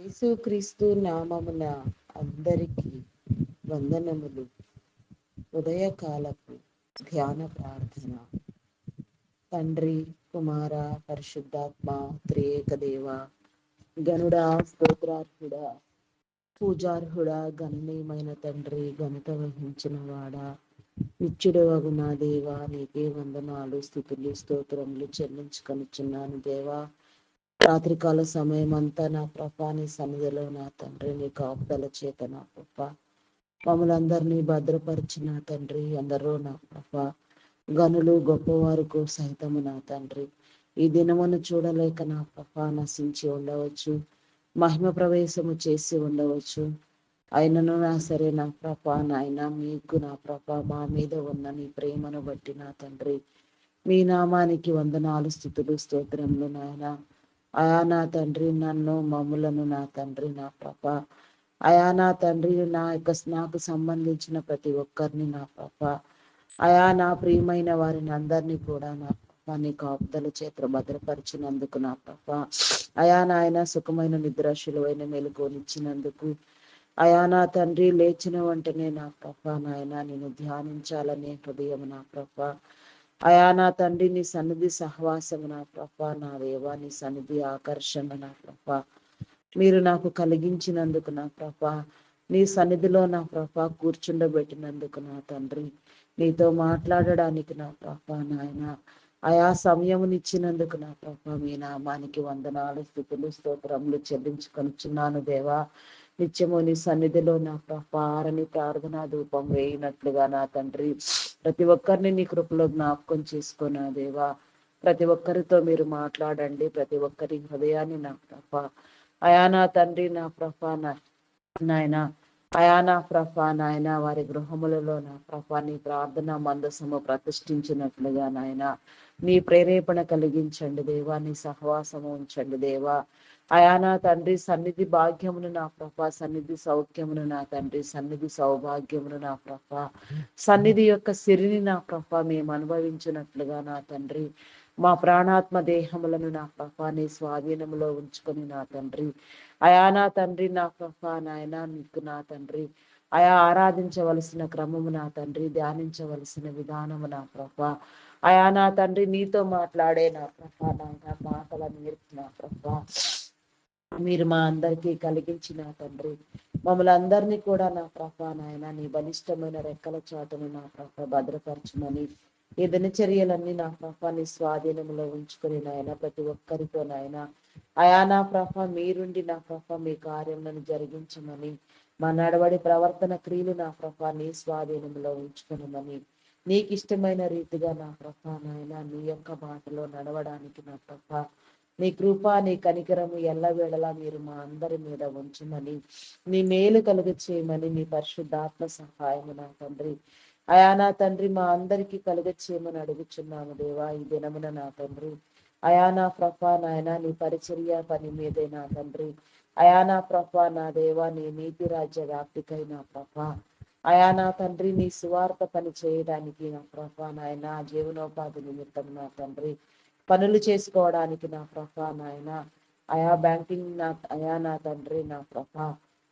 యేసుక్రీస్తు నామమున అందరికీ వందనములు. ఉదయకాలపు ధ్యాన ప్రార్థన. తండ్రి, కుమార, పరిశుద్ధాత్మ త్రియేక దేవ, గనుడా, స్తోత్రార్హుడా, పూజార్హుడా, గణనీయమైన తండ్రి, ఘనత వహించిన వాడా, నిత్యుడవగు నా దేవా, నీకే వందనాలు, స్తుతులు, స్తోత్రములు చెల్లించుకొనుచున్నాను దేవా. రాత్రికాల సమయం అంతా నా ప్రభా నీ సన్నిధిలో నా తండ్రి నీ కాపుదల చేత నా ప్రభా మమ్మల్ని అందరినీ భద్రపరిచిన తండ్రి. అందరూ నా ప్రభా గనులు గొప్పవారికి సైతము నా తండ్రి ఈ దినమును చూడలేక నా ప్రభా నశించి ఉండవచ్చు, మహిమ ప్రవేశము చేసి ఉండవచ్చు. అయినను నా సరే నా ప్రభా నాయన మీకు నా ప్రభా మా మీద ఉన్న నీ ప్రేమను బట్టి నా తండ్రి మీ నామానికి వందనాలు, స్తుతులు, స్తోత్రములు నాయన. అయా నా తండ్రి నన్ను మమ్ములను నా తండ్రి నా ప్రభా అయా నా తండ్రి నాకు సంబంధించిన ప్రతి ఒక్కరిని నా ప్రభా అయా నా ప్రియమైన వారిని అందరినీ కూడా నా ప్రభా నీ కాపుదల చేత భద్రపరిచినందుకు నా ప్రభా అయా నాయన సుఖమైన నిద్రాశులైన మెలకువనిచ్చినందుకు అయా నా తండ్రి లేచిన వెంటనే నా ప్రభా నాయన నేను ధ్యానించాలనే హృదయం నా ప్రభా అయా నా తండ్రి నీ సన్నిధి సహవాసము నా ప్రభా నా దేవా నీ సన్నిధి ఆకర్షణ నా ప్రభా మీరు నాకు కలిగించినందుకు నా ప్రభా నీ సన్నిధిలో నా ప్రభా కూర్చుండబెట్టినందుకు నా తండ్రి నీతో మాట్లాడడానికి నా ప్రభా నాయన ఆయా సమయమునిచ్చినందుకు నా ప్రభా మీ నామానికి వందనాలు, స్తుతులు, స్తోత్రములు చెల్లించుకొనుచున్నాను దేవా. నిత్యము నీ సన్నిధిలో నా ప్రభా ఆరని ప్రార్థనా ధూపం వేయినట్లుగా నా తండ్రి ప్రతి ఒక్కరిని నీ కృపలో జ్ఞాపకం చేసుకున్నా దేవా. ప్రతి ఒక్కరితో మీరు మాట్లాడండి, ప్రతి ఒక్కరి హృదయాన్ని నా ప్రభా అయా నా తండ్రి నా ప్రభా నాయన అయా నా ప్రభా నాయన వారి గృహములలో నా ప్రభా నీ ప్రార్థన మందసము ప్రతిష్ఠించినట్లుగా నాయన నీ ప్రేరేపణ కలిగించండి దేవా, నీ సహవాసము ఉంచండి దేవా. అయా నా తండ్రి సన్నిధి భాగ్యమును నా ప్రభా సన్నిధి సౌఖ్యమును నా తండ్రి సన్నిధి సౌభాగ్యమును నా ప్రభా సన్నిధి యొక్క సిరిని నా ప్రభా మేము అనుభవించినట్లుగా నా తండ్రి మా ప్రాణాత్మ దేహములను నా ప్రభా నీ స్వాధీనములో ఉంచుకొని నా తండ్రి అయా నా తండ్రి నా ప్రభా నాయన నీకు నా తండ్రి అయా ఆరాధించవలసిన క్రమము నా తండ్రి ధ్యానించవలసిన విధానము నా ప్రభా అయా నా తండ్రి నీతో మాట్లాడే నా ప్రభా నాయన మాటలను నేర్పు నా ప్రభా మీరు మా అందరికీ కలిగించిన తండ్రి మమ్మల్ని అందరినీ కూడా నా ప్రభా నాయన నీ బలిష్టమైన రెక్కల చాటును నా ప్రభా భద్రపరచుమని ఈ దినచర్యలన్నీ నా ప్రభా నీ స్వాధీనంలో ఉంచుకొని నాయన ప్రతి ఒక్కరితో నాయన అయా నా ప్రభా మీరుండి నా ప్రభా మీ కార్యములను జరిగించమని మా నడవడి ప్రవర్తన క్రియలు నా ప్రభా నీ స్వాధీనంలో ఉంచుకునమని నీకు ఇష్టమైన రీతిగా నా ప్రభా నాయన నీ యొక్క బాటలో నడవడానికి నా ప్రభా నీ కృప నీ కనికరము ఎల్లవేళలా మీరు మా అందరి మీద ఉంచమని నీ మేలు కలుగ చేయమని నీ పరిశుద్ధాత్మ సహాయము నా తండ్రి అయా నా తండ్రి మా అందరికీ కలుగ చేయమని అడుగుచున్నాము దేవా. ఈ దినమున నా తండ్రి అయా నా ప్రభా నాయన నీ పరిచర్య పని మీదే నా తండ్రి అయా నా ప్రభా నా దేవా నీ నీతి రాజ్య వ్యాప్తికై నా ప్రభా అయా నా తండ్రి నీ సువార్త పని చేయడానికి నా ప్రభా నాయన జీవనోపాధి నిమిత్తం నా తండ్రి పనులు చేసుకోవడానికి నా ప్రభా నాయన అయా బ్యాంకింగ్ అయా నా తండ్రి నా ప్రభా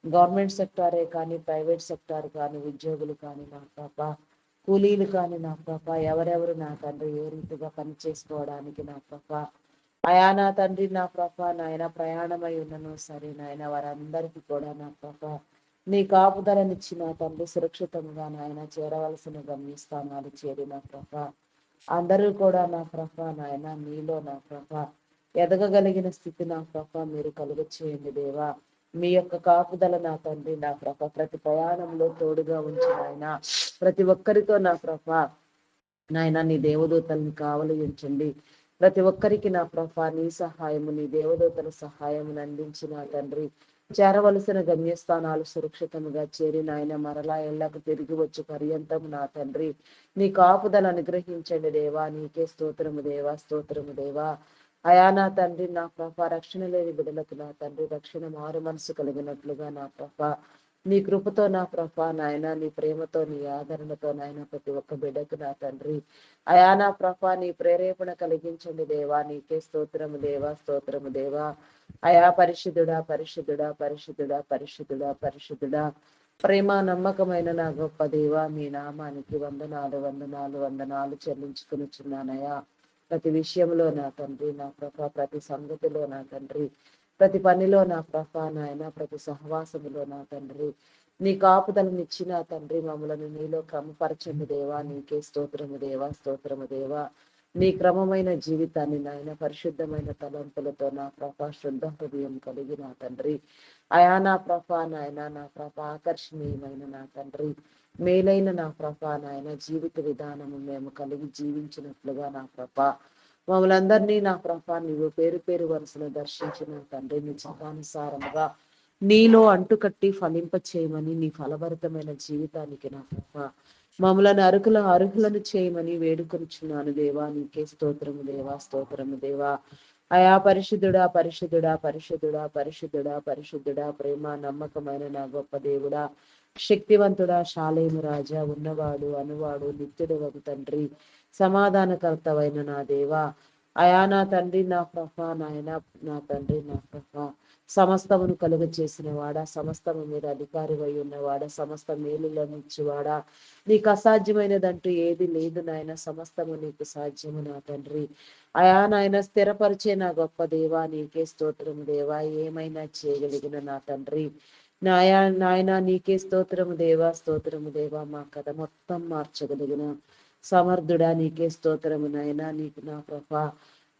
గవర్నమెంట్ సెక్టారే కానీ ప్రైవేట్ సెక్టార్ కానీ ఉద్యోగులు కానీ నా ప్రభా కూలీలు కానీ నా ప్రభా ఎవరెవరు నా తండ్రి ఏ రీతిగా పని చేసుకోవడానికి నా ప్రభా అయా నా తండ్రి నా ప్రభా నాయన ప్రయాణమై ఉన్నను సరే నాయన వారందరికీ కూడా నా ప్రభా నీ కాపుదలనిచ్చిన తండ్రి సురక్షితంగా నాయన చేరవలసిన గమ్యస్థానాలు చేరిన ప్రభా అందరూ కూడా నా ప్రభా నాయన నీలో నా ప్రభా ఎదగగలిగిన స్థితి నా ప్రభా మీరు కలుగ చేయండి దేవా. మీ యొక్క కాపుదల నా తండ్రి నా ప్రభా ప్రతి ప్రయాణంలో తోడుగా ఉంచి నాయన ప్రతి ఒక్కరితో నా ప్రభా నాయన నీ దేవదూతల్ని కావలి ఉంచండి. ప్రతి ఒక్కరికి నా ప్రభా నీ సహాయము నీ దేవదూతల సహాయమును అందించిన తండ్రి చేరవలసిన గమ్యస్థానాలు సురక్షితముగా చేరి నాయన మరలా ఎళ్ళకు తిరిగి వచ్చి పర్యంతము నా తండ్రి నీ కాపుదల అనుగ్రహించండి దేవా. నీకే స్తోత్రము దేవా, స్తోత్రము దేవా. అయా నా తండ్రి నా ప్రభా రక్షణ లేని బిడ్డలకు నా తండ్రి రక్షణ మారు మనసు కలిగినట్లుగా నా ప్రభా నీ కృపతో నా ప్రభా నాయన, నీ ప్రేమతో, నీ ఆదరణతో నాయన ప్రతి ఒక్క బిడ్డకు నా తండ్రి అయా నా ప్రభా నీ ప్రేరేపణ కలిగించండి దేవా. నీకే స్తోత్రము దేవా, స్తోత్రము దేవా. అయా పరిశుద్ధుడా, పరిశుద్ధుడా, పరిశుద్ధుడా, పరిశుద్ధుడా, పరిశుద్ధుడా, ప్రేమ నమ్మకమైన నా గొప్ప దేవా, మీ నామానికి వందనాలు, వందనాలు, వందనాలు చెల్లించుకునిచున్నానయ్యా. ప్రతి విషయంలో నా తండ్రి నా ప్రభా, ప్రతి సంగతిలో నా తండ్రి, ప్రతి పనిలో నా ప్రభా నాయన, ప్రతి సహవాసములో నా తండ్రి నీ కాపుదలనిచ్చిన తండ్రి మమ్మలను నీలో క్రమపరచండి దేవా. నీకే స్తోత్రము దేవా, స్తోత్రము దేవా. నీ క్రమమైన జీవితాన్ని నాయన, పరిశుద్ధమైన తలంపులతో నా ప్రభా, శుద్ధ హృదయం కలిగి నా తండ్రి అయా నా ప్రభా నాయన, నా ప్రభా ఆకర్షణీయమైన నా తండ్రి మేలైన నా ప్రభా నాయన జీవిత విధానము మేము కలిగి జీవించినట్లుగా నా ప్రభా మమ్మలందరినీ నా ప్రభా నీవు పేరు పేరు వరుసను దర్శించిన తండ్రి నీ చిత్తానుసారముగా నీలో అంటుకట్టి ఫలింప చేయమని, నీ ఫలభరితమైన జీవితానికి నా ప్రభా మమ్మలను అర్హులను చేయమని వేడుకొనిచున్నాను దేవా. నీకే స్తోత్రము దేవా, స్తోత్రము దేవా. అయా పరిశుద్ధుడా, పరిశుద్ధుడా, పరిశుద్ధుడా, పరిశుద్ధుడా, పరిశుద్ధుడా, ప్రేమ నమ్మకమైన నా గొప్ప దేవుడా, శక్తివంతుడా, శాలేము రాజా, ఉన్నవాడు అనువాడు నిత్యుడు వగు తండ్రి, సమాధానకర్తవైన నా దేవా. అయా నా తండ్రి నా ప్రభా నాయన, నా తండ్రి నా ప్రభా సమస్తమును కలుగ చేసిన వాడా, సమస్తము మీద అధికారి అయి ఉన్నవాడా, సమస్త మేలులను ఇచ్చివాడా, నీకు అసాధ్యమైనదంటూ ఏది లేదు నాయన. సమస్తము నీకు సాధ్యము నా తండ్రి అయా నాయన. స్థిరపరిచే నా గొప్ప దేవా, నీకే స్తోత్రము దేవా. ఏమైనా చేయగలిగిన నా తండ్రి నాయన, నీకే స్తోత్రము దేవా, స్తోత్రము దేవా. మా కథ మొత్తం మార్చగలిగిన సమర్థుడా, నీకే స్తోత్రము నాయన. నీకు నా ప్రభా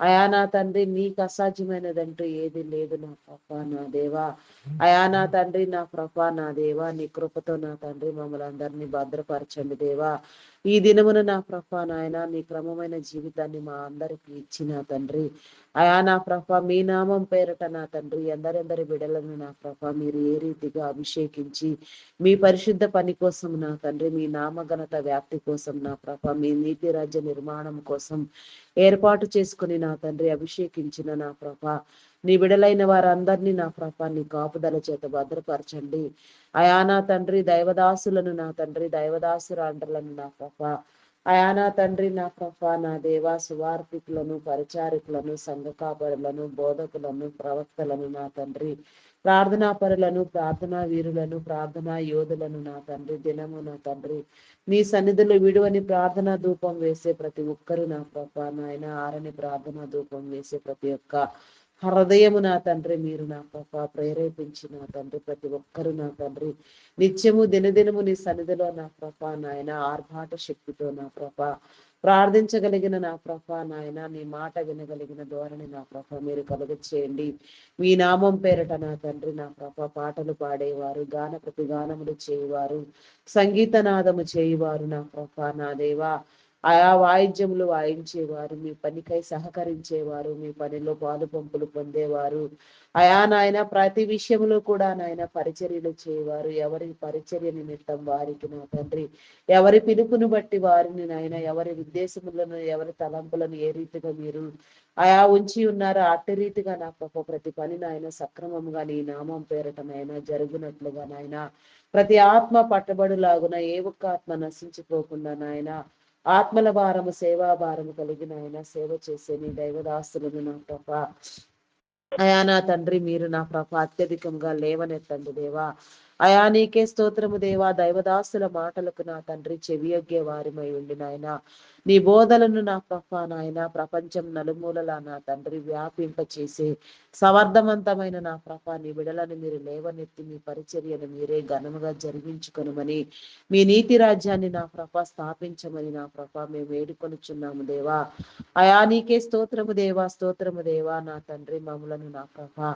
అయా నా తండ్రి నీకు అసాధ్యమైనదంటూ ఏది లేదు నా ప్రభా నా దేవా. అయా నా తండ్రి నా ప్రభా నా దేవా, నీ కృపతో నా తండ్రి మమ్మల్ని అందరినీ భద్రపరచండి దేవా. ఈ దినమున నా ప్రభా నాయన నీ క్రమమైన జీవితాన్ని మా అందరికి ఇచ్చిన తండ్రి అయా నా ప్రభా మీ నామం పేరట నా తండ్రి ఎందరెందరి బిడలను నా ప్రభా మీరు ఏ రీతిగా అభిషేకించి మీ పరిశుద్ధ పని కోసం నా తండ్రి, మీ నామఘనత వ్యాప్తి కోసం నా ప్రభా, మీ నీతి రాజ్య నిర్మాణం కోసం ఏర్పాటు చేసుకుని నా తండ్రి అభిషేకించిన నా ప్రభా నీ బిడలైన వారందరినీ నా ప్రభా నీ కాపుదల చేత భద్రపరచండి అయా నా తండ్రి. దైవదాసులను నా తండ్రి, దైవదాసురాండ్రలను నా ప్రభా అయా నా తండ్రి నా ప్రభా నా దేవా, సువార్థికులను, పరిచారికులను, సంఘ కాపరులను, బోధకులను, ప్రవక్తలను నా తండ్రి, ప్రార్థనా పరులను, ప్రార్థనా వీరులను, ప్రార్థనా యోధులను నా తండ్రి దినము నా తండ్రి నీ సన్నిధిలో విడువని ప్రార్థనా ధూపం వేసే ప్రతి ఒక్కరు నా ప్రభా నాయన, ఆరని ప్రార్థనా ధూపం వేసే ప్రతి ఒక్క హృదయము నా తండ్రి మీరు నా ప్రభా ప్రేరేపించి నా తండ్రి ప్రతి ఒక్కరు నా తండ్రి నిత్యము దినదినము నీ సన్నిధిలో నా ప్రభా నాయన ఆర్భాట శక్తితో నా ప్రభా ప్రార్థించగలిగిన నా ప్రభా నాయన, నీ మాట వినగలిగిన ధోరణి నా ప్రభా మీరు కలుగ చేయండి. మీ నామం పేరట నా తండ్రి నా ప్రభా పాటలు పాడేవారు, గాన ప్రతిగానములు చేయవారు, సంగీతనాదము చేయువారు నా ప్రభా నా దేవా, ఆయా వాయిద్యములు వాయించేవారు, మీ పనికై సహకరించేవారు, మీ పనిలో పాలు పంపులు పొందేవారు అయా నాయన, ప్రతి విషయంలో కూడా నాయన పరిచర్యలు చేయవారు, ఎవరి పరిచర్య నిమిత్తం వారికి నా తండ్రి, ఎవరి పిలుపును బట్టి వారిని నాయన, ఎవరి ఉద్దేశములను, ఎవరి తలంపులను ఏ రీతిగా మీరు అయా ఉంచి ఉన్నారో అట్టి రీతిగా నా ప్రభు ప్రతి పని నాయన సక్రమంగా నీ నామం పేరట నాయన జరుగునట్లుగా నాయన, ప్రతి ఆత్మ పట్టబడులాగున ఏ ఒక్క ఆత్మ నశించిపోకుండా నాయన ఆత్మల భారము, సేవా భారము కలిగిన ఆయన సేవ చేసే నీ దైవదాసులను నా ప్రభా అయా నా తండ్రి మీరు నా ప్రభా అత్యధికంగా లేవనెత్తండి దేవా. అయా నీకే స్తోత్రము దేవా. దైవదాసుల మాటలకు నా తండ్రి చెవియొగ్గే వారిమై ఉండి నాయన, నీ బోధలను నా ప్రభా నాయన ప్రపంచం నలుమూలలా నా తండ్రి వ్యాపింప చేసే సమర్థవంతమైన నా ప్రభా నీ బిడలను మీరు లేవనెత్తి మీ పరిచర్యను మీరే ఘనముగా జరిగించుకొనమని, మీ నీతి రాజ్యాన్ని నా ప్రభా స్థాపించమని నా ప్రభా మేము వేడుకొనుచున్నాము దేవా. అయా నీకే స్తోత్రము దేవా, స్తోత్రము దేవా. నా తండ్రి మమ్మలను నా ప్రభా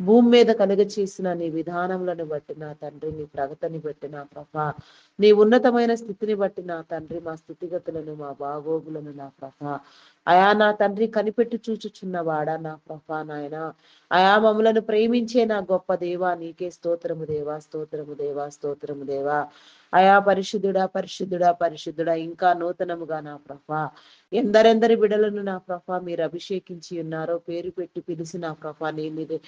భూమి మీద కలుగ చేసిన నీ విధానములను బట్టి నా తండ్రి, నీ ప్రగతిని బట్టి నా ప్రభా, నీ ఉన్నతమైన స్థితిని బట్టి నా తండ్రి మా స్థితిగతులను, మా బాగోగులను నా ప్రభా అయా నా తండ్రి కనిపెట్టి చూచుచున్నవాడా నా ప్రభా నాయన, అయా మమ్మలను ప్రేమించే నా గొప్ప దేవా నీకే స్తోత్రము దేవా, స్తోత్రము దేవా, స్తోత్రము దేవా. అయా పరిశుద్ధుడా పరిశుద్ధుడా పరిశుద్ధుడా, ఇంకా నూతనముగా నా ప్రభా ఎందరెందరి బిడలను నా ప్రభా మీరు అభిషేకించి ఉన్నారో, పేరు పెట్టి పిలిచి నా ప్రభా మీరు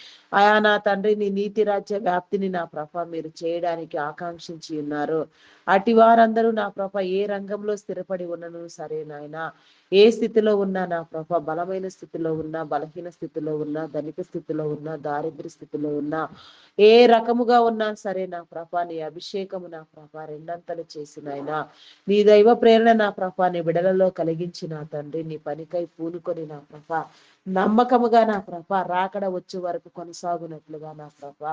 అయా నా తండ్రి నీ నీతి రాజ్య వ్యాప్తిని నా ప్రభా మీరు చేయడానికి ఆకాంక్షించి ఉన్నారు. అటు వారందరూ నా ప్రభ ఏ రంగంలో స్థిరపడి ఉన్నను సరే నాయన, ఏ స్థితిలో ఉన్నా నా ప్రభ, బలమైన స్థితిలో ఉన్నా, బలహీన స్థితిలో ఉన్నా, ధనిక స్థితిలో ఉన్నా, దారిద్ర్య స్థితిలో ఉన్నా, ఏ రకముగా ఉన్నా సరే నా ప్రభ నీ అభిషేకము నా ప్రభ రెండంతలు చేసిన ఆయన, నీ దైవ ప్రేరణ నా ప్రభ నీ బిడలలో కలిగించిన తండ్రి, నీ పనికై పూనుకొని నా ప్రభ నమ్మకముగా నా ప్రభ రాకడ వచ్చే వరకు కొనసాగునట్లుగా నా ప్రభ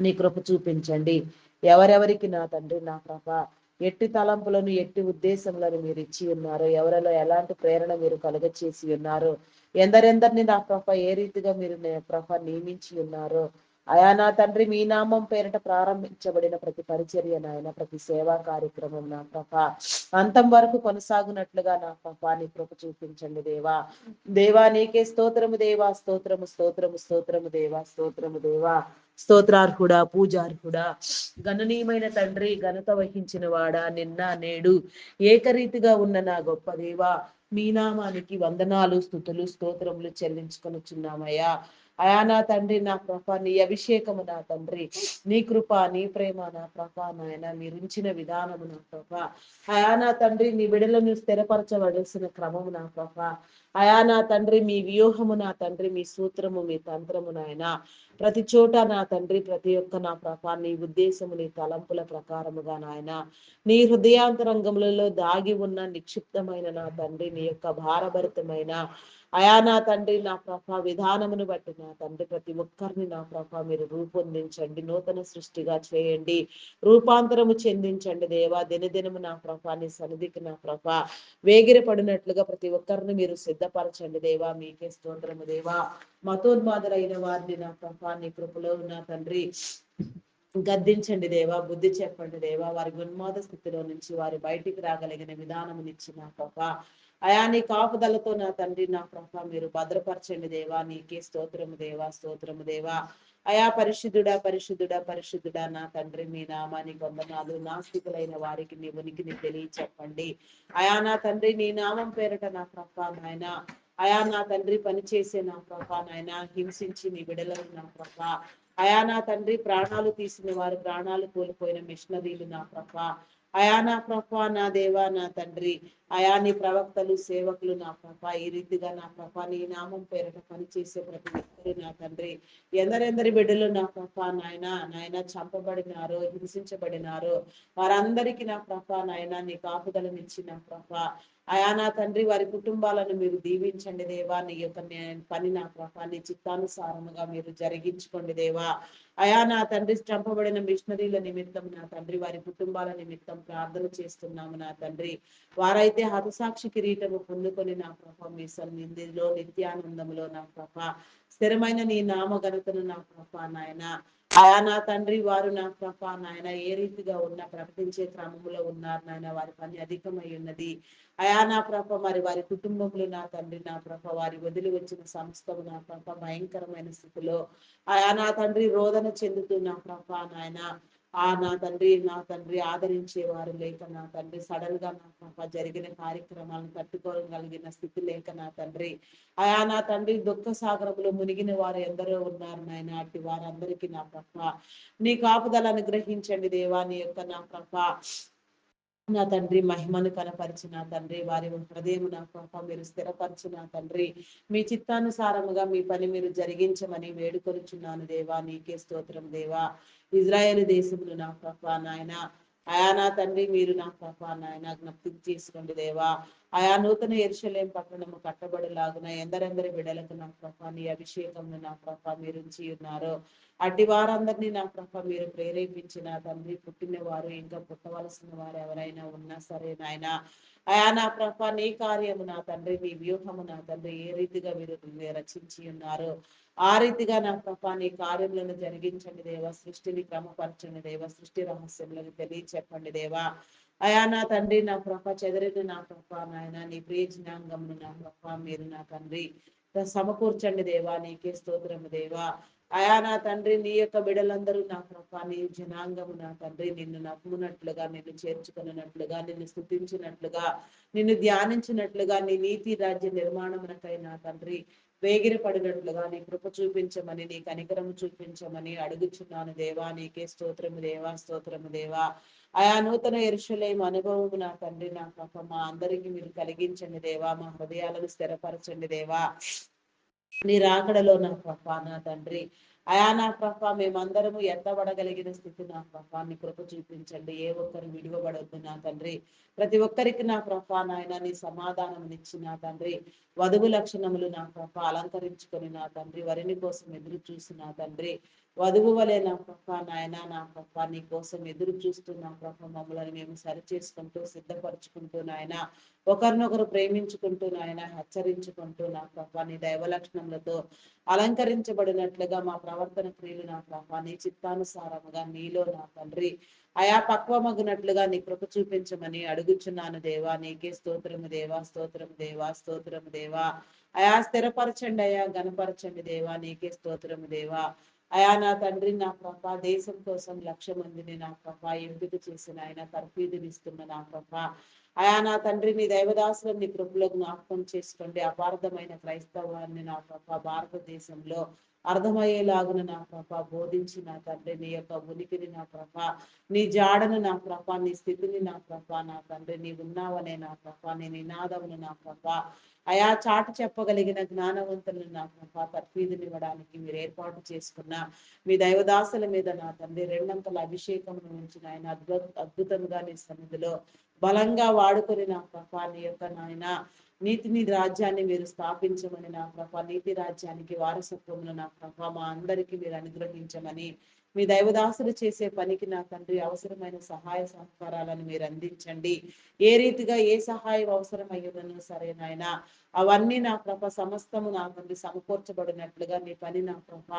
నీ కృప చూపించండి. ఎవరెవరికి నా తండ్రి నా ప్రభ ఎట్టి తలంపులను ఎట్టి ఉద్దేశములను మీరు ఇచ్చి ఉన్నారు, ఎవరిలో ఎలాంటి ప్రేరణ మీరు కలుగచేసి ఉన్నారు, ఎందరెందరిని నా ప్రభ ఏ రీతిగా మీరు ప్రభ నియమించి ఉన్నారు, అయా నా తండ్రి మీ నామం పేరిట ప్రారంభించబడిన ప్రతి పరిచర్య నాయన, ప్రతి సేవా కార్యక్రమం నా ప్రభ అంతం వరకు కొనసాగునట్లుగా నా ప్రభ నీ కృప చూపించండి దేవా. దేవా నీకే స్తోత్రము దేవా, స్తోత్రము స్తోత్రము స్తోత్రము దేవా, స్తోత్రము దేవా. స్తోత్రార్హుడా, పూజార్హుడా, గణనీయమైన తండ్రి, ఘనత వహించిన వాడా, నిన్న నేడు ఏకరీతిగా ఉన్న నా గొప్ప దేవా, మీ నామానికి వందనాలు స్తుతులు స్తోత్రములు చెల్లించుకొనుచున్నామయ్యా. అయా నా తండ్రి నా ప్రభ నీ అభిషేకము నా తండ్రి, నీ కృప నీ ప్రేమ నా ప్రభ నాయన మీరుంచిన విధానము నా ప్రభ, అయా నా తండ్రి నీ బిడలను స్థిరపరచవలసిన క్రమము నా ప్రభ, అయా నా తండ్రి మీ వ్యూహము నా తండ్రి, మీ సూత్రము మీ తంత్రము నాయన ప్రతి చోట నా తండ్రి, ప్రతి ఒక్క నా ప్రభ నీ ఉద్దేశము నీ తలంపుల ప్రకారముగా నాయన, నీ హృదయాంతరంగములలో దాగి ఉన్న నిక్షిప్తమైన నా తండ్రి నీ యొక్క భారభరితమైన అయా నా తండ్రి నా ప్రభ విధానమును బట్టి నా తండ్రి ప్రతి ఒక్కరిని నా ప్రభ మీరు రూపొందించండి, నూతన సృష్టిగా చేయండి, రూపాంతరము చెందించండి దేవా. దినదినము నా ప్రభ నీ సన్నిధికి నా ప్రభ వేగిరపడినట్లుగా ప్రతి ఒక్కరిని మీరు సిద్ధపరచండి దేవా. మీకే స్తోత్రము దేవా. మతోన్మాదులైన వారిని నా ప్రభ నీ కృపలో నా తండ్రి గద్దించండి దేవా, బుద్ధి చెప్పండి దేవా, వారి ఉన్మాద స్థితిలో నుంచి వారి బయటికి రాగలిగిన విధానమునిచ్చి నా ప్రభ అయా నీ కాపుదలతో నా తండ్రి నా ప్రభ మీరు భద్రపరచండి దేవా. నీకే స్తోత్రము దేవా, స్తోత్రము దేవా. అయా పరిశుద్ధుడా పరిశుద్ధుడా పరిశుద్ధుడా నా తండ్రి మీ నామానికి వందనాలు. నాస్తికులైన వారికి నీ ఉనికిని తెలియచెప్పండి అయా నా తండ్రి, నీ నామం పేరట నా ప్రభ నాయన, అయా నా తండ్రి పనిచేసే నా ప్రభ నాయన, హింసించి నీ బిడలను నా ప్రభ అయా నా తండ్రి ప్రాణాలు తీసిన వారు, ప్రాణాలు కోల్పోయిన మిషనరీలు నా ప్రభ అయా నా ప్రభ నా దేవా నా తండ్రి, అయా నీ ప్రవక్తలు సేవకులు నా ప్రభ ఈ రీతిగా నా ప్రభ నీ నామం పేరట పనిచేసే ప్రతి ఒక్కరు నా తండ్రి, ఎందరెందరి బిడ్డలు నా ప్రభ నాయన చంపబడినారో, హింసించబడినారో వారందరికీ నా ప్రభ నాయన నీ కాపుదలనిచ్చి నా ప్రభ అయా నా తండ్రి వారి కుటుంబాలను మీరు దీవించండి దేవా. నీ యొక్క పని నా ప్రభ నీ చిత్తానుసారముగా మీరు జరిగించుకోండి దేవా. అయా నా తండ్రి చంపబడిన మిషనరీల నిమిత్తం నా తండ్రి వారి కుటుంబాల నిమిత్తం ప్రార్థన చేస్తున్నాము నా తండ్రి. వారైతే హతసాక్షి కిరీటము పొందుకొని నా ప్రభ మీ సన్నిధిలో నిత్యానందములో నా ప్రభ స్థిరమైన నీ నామ ఘనతను నా ప్రభ నాయన, అయా నా తండ్రి వారు నా ప్రభ నాయన ఏ రీతిగా ఉన్న ప్రకటించే క్రమంలో ఉన్నారు నాయన, వారి పని అధికమై ఉన్నది అయా నా ప్రభ. మరి వారి కుటుంబములు నా తండ్రి నా ప్రభ వారి వదిలి వచ్చిన సంస్థలు నా ప్రభ భయంకరమైన స్థితిలో అయా నా తండ్రి రోదన చెందుతూ నా ప్రభ నాయన, నా తండ్రి ఆదరించేవారు లేక నా తండ్రి సడన్ గా నా ప్రభ జరిగిన కార్యక్రమాలను తట్టుకోగలిగిన స్థితి లేక నా తండ్రి, అయా నా తండ్రి దుఃఖ సాగరములో మునిగిన వారు ఎందరో ఉన్నారు నాయన. అట్టి వారందరికీ నా ప్రభ నీ కాపుదలను గ్రహించండి దేవా. నీ యొక్క నా ప్రభ నా తండ్రి మహిమను కనపరిచిన తండ్రి వారి హృదయం నా ప్రభ మీరు స్థిరపరిచిన తండ్రి, మీ చిత్తానుసారముగా మీ పని మీరు జరిగించమని వేడుకొనుచున్నాను దేవా. నీకే స్తోత్రం దేవా. ఇజ్రాయేల్ దేశములు నా ప్రభ నాయన, అయా నా తండ్రి మీరు నా ప్రభ నాయన జ్ఞప్తి చేసుకోండి దేవా. అయా నూతన యెరూషలేము పట్టణము కట్టబడిలాగున ఎందరెందరి బిడలకు నా ప్రభ నీ అభిషేకమును నా ప్రభ మీరు ఉంచి ఉన్నారు, అట్టి వారందరినీ నా ప్రభ మీరు ప్రేరేపించిన తండ్రి, పుట్టిన వారు ఇంకా పుట్టవలసిన వారు ఎవరైనా ఉన్నా సరే నాయన, అయా నా ప్రభ నీ కార్యము నా తండ్రి, మీ వ్యూహము నా తండ్రి ఏ రీతిగా మీరు రచించి ఉన్నారు ఆ రీతిగా నా ప్రభ నీ కార్యములను జరిగించండి దేవా. సృష్టిని క్రమపరచండి దేవా. సృష్టి రహస్యములను తెలియచెప్పండి దేవా. అయా నా తండ్రి నా ప్రభ చెదరిన నా ప్రభ నాయన నీ ప్రియ జనాంగమును నా ప్రభ మీరు నా తండ్రి సమకూర్చండి దేవా. నీకే స్తోత్రము దేవా. అయా నా తండ్రి నీ యొక్క బిడలందరూ నా ప్రభా నీ జనాంగము నా తండ్రి నిన్ను నమ్మునట్లుగా, నిన్ను చేర్చుకున్నట్లుగా, నిన్ను స్తుతించినట్లుగా, నిన్ను ధ్యానించినట్లుగా, నీ నీతి రాజ్య నిర్మాణమునకై నా తండ్రి వేగిరపడినట్లుగా నీ కృప చూపించమని, నీ కనికరము చూపించమని అడుగుచున్నాను దేవా. నీకే స్తోత్రము దేవా, స్తోత్రము దేవా. ఆయా నూతన యెరూషలేము అనుభవము నా తండ్రి నా ప్రభ మా అందరికీ మీరు కలిగించండి దేవా. మా హృదయాలను స్థిరపరచండి దేవా. నీ రాకడలో నా ప్రభ నా తండ్రి అయా నా ప్రభ మేమందరము ఎత్తబడగలిగిన స్థితి నా ప్రభ నీ కృప చూపించండి. ఏ ఒక్కరు విడువబడొద్దు నా తండ్రి. ప్రతి ఒక్కరికి నా ప్రభ నాయన నీ సమాధానం ఇచ్చి నా తండ్రి వధువు లక్షణములు నా ప్రభ అలంకరించుకొని నా తండ్రి వరిని కోసం ఎదురు చూసి నా తండ్రి వధువు వలె నా ప్రభ నాయన నా ప్రభ నీ కోసం ఎదురు చూస్తూ నా ప్రభ మమ్మల్ని మేము సరి చేసుకుంటూ సిద్ధపరచుకుంటూ నాయన ఒకరినొకరు ప్రేమించుకుంటూ నాయన హెచ్చరించుకుంటూ నా ప్రభ నీ దైవ లక్షణములతో అలంకరించబడినట్లుగా మా ప్రవర్తన క్రియలు నా ప్రభ నీ చిత్తానుసారముగా నీలో నా తండ్రి అయా పక్వమగునట్లుగా నీ కృప చూపించమని అడుగుచున్నాను దేవా. నీకే స్తోత్రము దేవా, స్తోత్రము దేవా, స్తోత్రము దేవా. అయా స్థిరపరచండి అయా, గణపరచండి దేవా. నీకే స్తోత్రము దేవా. అయా నా తండ్రి నా ప్రభ దేశం కోసం 1,00,000 మందిని నా ప్రభ ఎంపిక చేసిన ఆయన తర్ఫీదునిస్తున్న నా ప్రభ అయా నా తండ్రి నీ దైవదాసులను నీ కృపలో జ్ఞాపకం చేసుకోండి. అపార్థమైన క్రైస్తవాన్ని నా ప్రభ భారతదేశంలో అర్థమయ్యేలాగున నా ప్రభ బోధించి నా తండ్రి నీ యొక్క ఉనికిని నా ప్రభ నీ జాడను నా ప్రభ నీ స్థితిని నా ప్రభ నా తండ్రి నీ ఉన్నావనే నా ప్రభ నీ నినాదమును నా ప్రభ అయా చాటు చెప్పగలిగిన జ్ఞానవంతులను నా ప్రభ తర్ఫీదునివ్వడానికి మీరు ఏర్పాటు చేసుకున్న మీ దైవదాసుల మీద నా తండ్రి రెండంతల అభిషేకమును ఉంచిన ఆయన అద్భుతంగా నీ సన్నిధిలో బలంగా వాడుకొని నా ప్రభ నీ యొక్క నాయన నీతిని రాజ్యాన్ని మీరు స్థాపించమని నా ప్రభ నీతి రాజ్యానికి వారసత్వమును నా ప్రభ మా అందరికీ మీరు అనుగ్రహించమని మీ దైవదాసులు చేసే పనికి నా తండ్రి అవసరమైన సహాయ సహకారాలను మీరు అందించండి. ఏ రీతిగా ఏ సహాయం అవసరం అయ్యున్నను సరే నాయన అవన్నీ నా ప్రభ సమస్తము నా తండ్రి సమకూర్చబడినట్లుగా నీ పని నా ప్రభ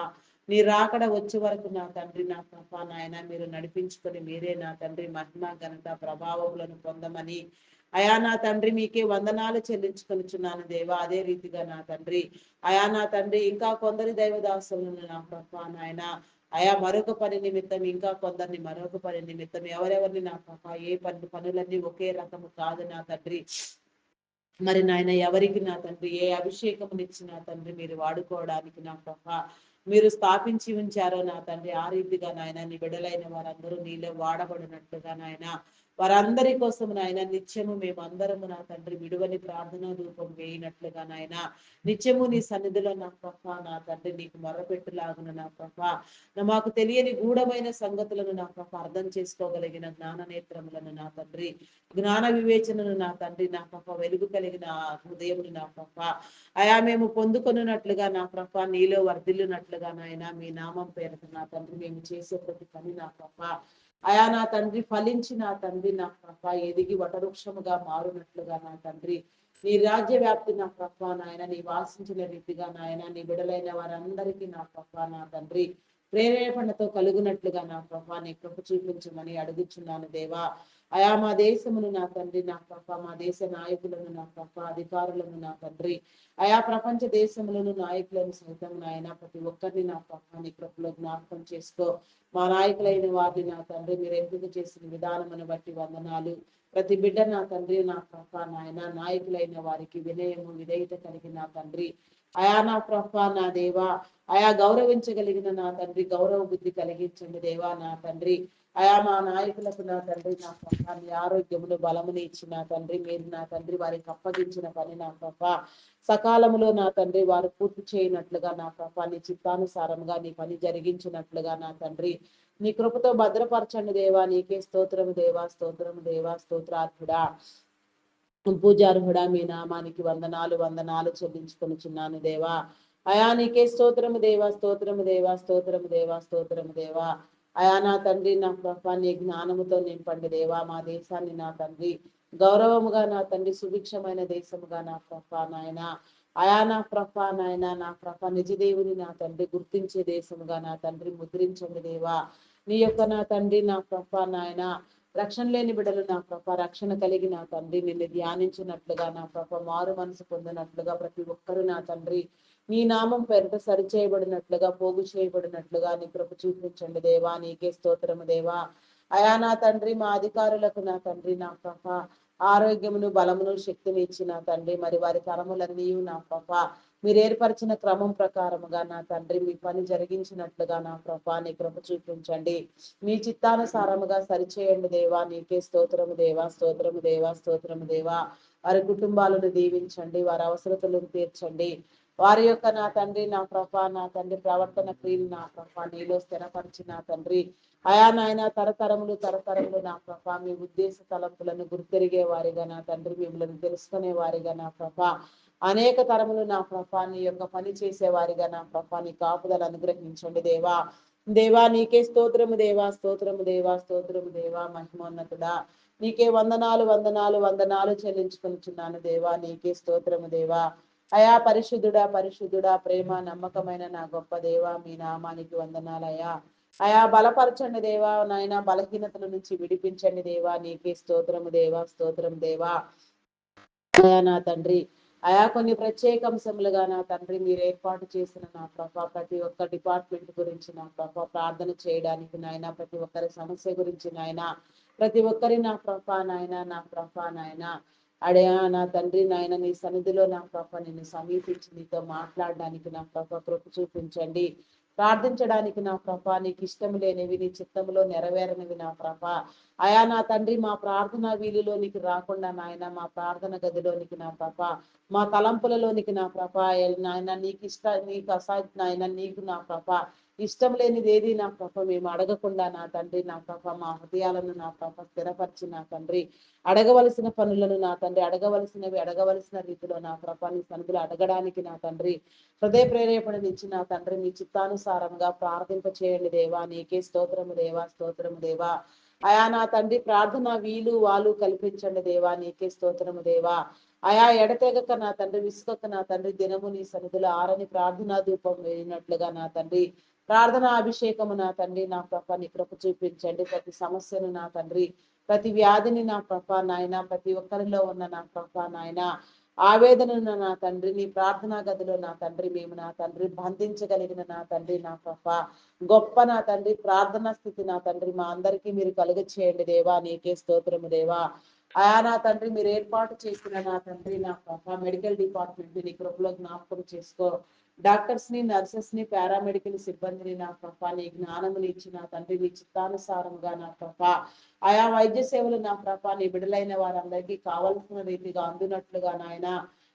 నీ రాకడ వచ్చే వరకు నా తండ్రి నా ప్రభ నాయన మీరు నడిపించుకొని మీరే నా తండ్రి మహిమ ఘనత ప్రభావములను పొందమని అయా నా తండ్రి మీకే వందనాలు చెల్లించుకొనిచున్నాను దేవా. అదే రీతిగా నా తండ్రి అయా నా తండ్రి ఇంకా కొందరి దైవదాసులను నా ప్రభ నాయన అయా మరొక పని నిమిత్తం ఇంకా కొందరిని మరొక పని నిమిత్తం ఎవరెవరిని నా ప్రభ ఏ పనులన్నీ ఒకే రకము కాదు నా తండ్రి. మరి నాయన ఎవరికి నా తండ్రి ఏ అభిషేకమునిచ్చి నా తండ్రి మీరు వాడుకోవడానికి నా ప్రభ మీరు స్థాపించి ఉంచారో నా తండ్రి ఆ రీతిగా నాయన నీ బిడ్డలైన వారందరూ నీలో వాడబడినట్లుగా నాయన వారందరి కోసం నాయన నిత్యము మేము అందరము నా తండ్రి విడువని ప్రార్థనా రూపం వేయినట్లుగా నాయన నిత్యము నీ సన్నిధిలో నా ప్రభ నా తండ్రి నీకు మొరపెట్టులాగున నా ప్రభ మాకు తెలియని గూఢమైన సంగతులను నా ప్రభ అర్థం చేసుకోగలిగిన జ్ఞాన నేత్రములను నా తండ్రి జ్ఞాన వివేచనను నా తండ్రి నా ప్రభ వెలుగు కలిగిన హృదయమును నా ప్రభ అయా మేము పొందుకొనున్నట్లుగా నా ప్రభ నీలో వర్ధిల్లునట్లుగా నాయన మీ నామం పేరుతో నా తండ్రి మేము చేసే ప్రతి పని నా ప్రభ అయా నా తండ్రి ఫలించి నా తండ్రి నా ప్రభ ఎదిగి వటవృక్షముగా మారునట్లుగా నా తండ్రి నీ రాజ్య వ్యాప్తి నా ప్రభ నాయన నీ వాసించిన రీతిగా నాయన నీ బిడలైన వారందరికీ నా ప్రభ నా తండ్రి ప్రేరేపణతో కలుగునట్లుగా నా ప్రభ నీ కృప చూపించమని అడుగుచున్నాను దేవా. అయా మా దేశమును నా తండ్రి నా ప్రభ మా దేశ నాయకులను నా ప్రభ అధికారులను నా తండ్రి అయా ప్రపంచ దేశములను నాయకులను సైతం నాయన ప్రతి ఒక్కరిని నా ప్రభ నీ కృపలో జ్ఞాపకం చేసుకో. మా నాయకులైన వారిని నా తండ్రి మీరు ఎంపిక చేసిన విధానమును బట్టి వందనాలు. ప్రతి బిడ్డ నా తండ్రి నా ప్రభ నాయన నాయకులైన వారికి వినయము విధేయత కలిగిన నా తండ్రి అయా నా ప్రభ నా దేవా అయా గౌరవించగలిగిన నా తండ్రి గౌరవ బుద్ధి కలిగించండి దేవా. నా తండ్రి అయా మా నాయకులకు నా తండ్రి నా ప్రభ నీ ఆరోగ్యమును బలముని ఇచ్చిన తండ్రి మీరు నా తండ్రి వారికి అప్పగించిన పని నా ప్రభ సకాలములో నా తండ్రి వారు పూర్తి చేయనట్లుగా నా ప్రభ నీ చిత్తానుసారంగా నీ పని జరిగించినట్లుగా నా తండ్రి నీ కృపతో భద్రపరచండి దేవా. నీకే స్తోత్రము దేవా, స్తోత్రము దేవా, స్తోత్రార్హుడా పూజార్హుడా మీ నామానికి వందనాలు వందనాలు చెల్లించుకొనిచున్నాను దేవా. అయా నీకే స్తోత్రము దేవా, స్తోత్రము దేవా, స్తోత్రము దేవా, స్తోత్రము దేవా. అయా నా తండ్రి నా ప్రభ నీ జ్ఞానముతో నింపండి దేవా. మా దేశాన్ని నా తండ్రి గౌరవముగా నా తండ్రి సుభిక్షమైన దేశముగా నా ప్రభ నాయన అయా నా ప్రభ నాయన నా ప్రభ నిజ దేవుని నా తండ్రి గుర్తించే దేశముగా నా తండ్రి ముద్రించండి దేవా. నీ యొక్క నా తండ్రి నా ప్రభ నాయన రక్షణ లేని బిడ్డలు నా ప్రభ రక్షణ కలిగి నా తండ్రి నిన్ను ధ్యానించినట్లుగా నా ప్రభ మారు మనసు పొందినట్లుగా ప్రతి ఒక్కరు నా తండ్రి నీ నామం పేరిట సరిచేయబడినట్లుగా, పోగు చేయబడినట్లుగా నీ కృప చూపించండి దేవా. నీకే స్తోత్రము దేవా. అయా నా తండ్రి, మా అధికారులకు నా తండ్రి, నా ప్రభ ఆరోగ్యమును, బలమును, శక్తిని ఇచ్చిన తండ్రి, మరి వారి తరములన్నీ నా ప్రభ మీరు ఏర్పరిచిన క్రమం ప్రకారముగా నా తండ్రి మీ పని జరిగించినట్లుగా నా ప్రభ నీ కృప చూపించండి. మీ చిత్తానుసారముగా సరిచేయండి దేవా. నీకే స్తోత్రము దేవా, స్తోత్రము దేవా, స్తోత్రము దేవా. వారి కుటుంబాలను దీవించండి, వారి అవసరతలను తీర్చండి. వారి యొక్క నా తండ్రి, నా ప్రభ నా తండ్రి ప్రవర్తన క్రియలు నా ప్రభ నీలో స్థిరపరిచి నా తండ్రి అయా నాయన తరతరములు తరతరములు నా ప్రభ మీ ఉద్దేశ తలంపులను గుర్తెరిగే వారిగా నా తండ్రి, మిమ్మల్ని తెలుసుకునే వారిగా నా ప్రభ అనేక తరములు నా ప్రభ నీ యొక్క పని చేసే వారిగా నా ప్రభ నీ కాపుదలు అనుగ్రహించండి దేవా. దేవా నీకే స్తోత్రము దేవా, స్తోత్రము దేవా, స్తోత్రము దేవా. మహిమోన్నతుడా నీకే వందనాలు వందనాలు వందనాలు చెల్లించుకొనిచున్నాను దేవా. నీకే స్తోత్రము దేవా. అయా పరిశుద్ధుడా పరిశుద్ధుడా, ప్రేమ నమ్మకమైన నా గొప్ప దేవా, మీ నామానికి వందనాలయ్యా. అయా బలపరచండి దేవా నాయన, బలహీనతల నుంచి విడిపించండి దేవా. నీకే స్తోత్రము దేవా, స్తోత్రం దేవా. అయా నా తండ్రి, అయా కొన్ని ప్రత్యేక అంశములుగా నా తండ్రి మీరు ఏర్పాటు చేసిన నా ప్రభ ప్రతి ఒక్క డిపార్ట్మెంట్ గురించి నా ప్రభ ప్రార్థన చేయడానికి నాయన, ప్రతి ఒక్కరి సమస్య గురించి నాయన, ప్రతి ఒక్కరి నా ప్రభ నాయన, నా ప్రభ నాయన అడయా నా తండ్రి నాయన నీ సన్నిధిలో నా ప్రభ నిన్ను సమీపించి నీతో మాట్లాడడానికి నా ప్రభ కృప చూపించండి. ప్రార్థించడానికి నా ప్రభ నీకు ఇష్టం లేనివి, నీ చిత్తములో నెరవేరనివి నా ప్రభ అయా నా తండ్రి మా ప్రార్థన వీలులోనికి రాకుండా నాయన, మా ప్రార్థన గదిలోనికి నా ప్రభ, మా తలంపులలోనికి నా ప్రభ నాయన నీకు నాయన నీకు నా ప్రభ ఇష్టం లేనిది ఏది నా ప్రభ మేము అడగకుండా నా తండ్రి, నా ప్రభ మా హృదయాలను నా ప్రభ స్థిరపరిచి నా తండ్రి అడగవలసిన పనులను నా తండ్రి అడగవలసిన రీతిలో నా ప్రభ నీ సన్నిధిలో అడగడానికి నా తండ్రి హృదయ ప్రేరేపణనిచ్చి నా తండ్రి మీ చిత్తానుసారంగా ప్రార్థింప చేయండి దేవా. నీకే స్తోత్రము దేవా, స్తోత్రము దేవా. అయా నా తండ్రి ప్రార్థన వీలు వాళ్ళు కల్పించండి దేవా. నీకే స్తోత్రము దేవా. అయా ఎడతెగక నా తండ్రి విసుకొక నా తండ్రి దినము నీ సన్నిధిలో ఆరని ప్రార్థనా ధూపం వేయినట్లుగా నా తండ్రి ప్రార్థనా అభిషేకము నా తండ్రి నా ప్రభ నీ కృప చూపించండి. ప్రతి సమస్యను నా తండ్రి, ప్రతి వ్యాధిని నా ప్రభ నాయన, ప్రతి ఒక్కరిలో ఉన్న నా ప్రభ నాయన ఆవేదనను నా తండ్రి నీ ప్రార్థనా గదిలో నా తండ్రి మేము నా తండ్రి బంధించగలిగిన నా తండ్రి నా ప్రభ గొప్ప నా తండ్రి ప్రార్థనా స్థితి నా తండ్రి మా అందరికీ మీరు కలుగ చేయండి దేవా. నీకే స్తోత్రము దేవా. ఆయా నా తండ్రి మీరు ఏర్పాటు చేసిన నా తండ్రి నా ప్రభ మెడికల్ డిపార్ట్మెంట్ నీ కృపలో జ్ఞాపకం చేసుకో. డాక్టర్స్ ని, నర్సెస్ ని, పారామెడికల్ సిబ్బందిని నా ప్రభ నీ జ్ఞానముని ఇచ్చిన తండ్రి నీ చిత్తానుసారంగా నా ప్రభ ఆయా వైద్య సేవలు నా ప్రభ నీ బిడలైన వారందరికీ కావలసిన రీతిగా అందునట్లుగా నాయన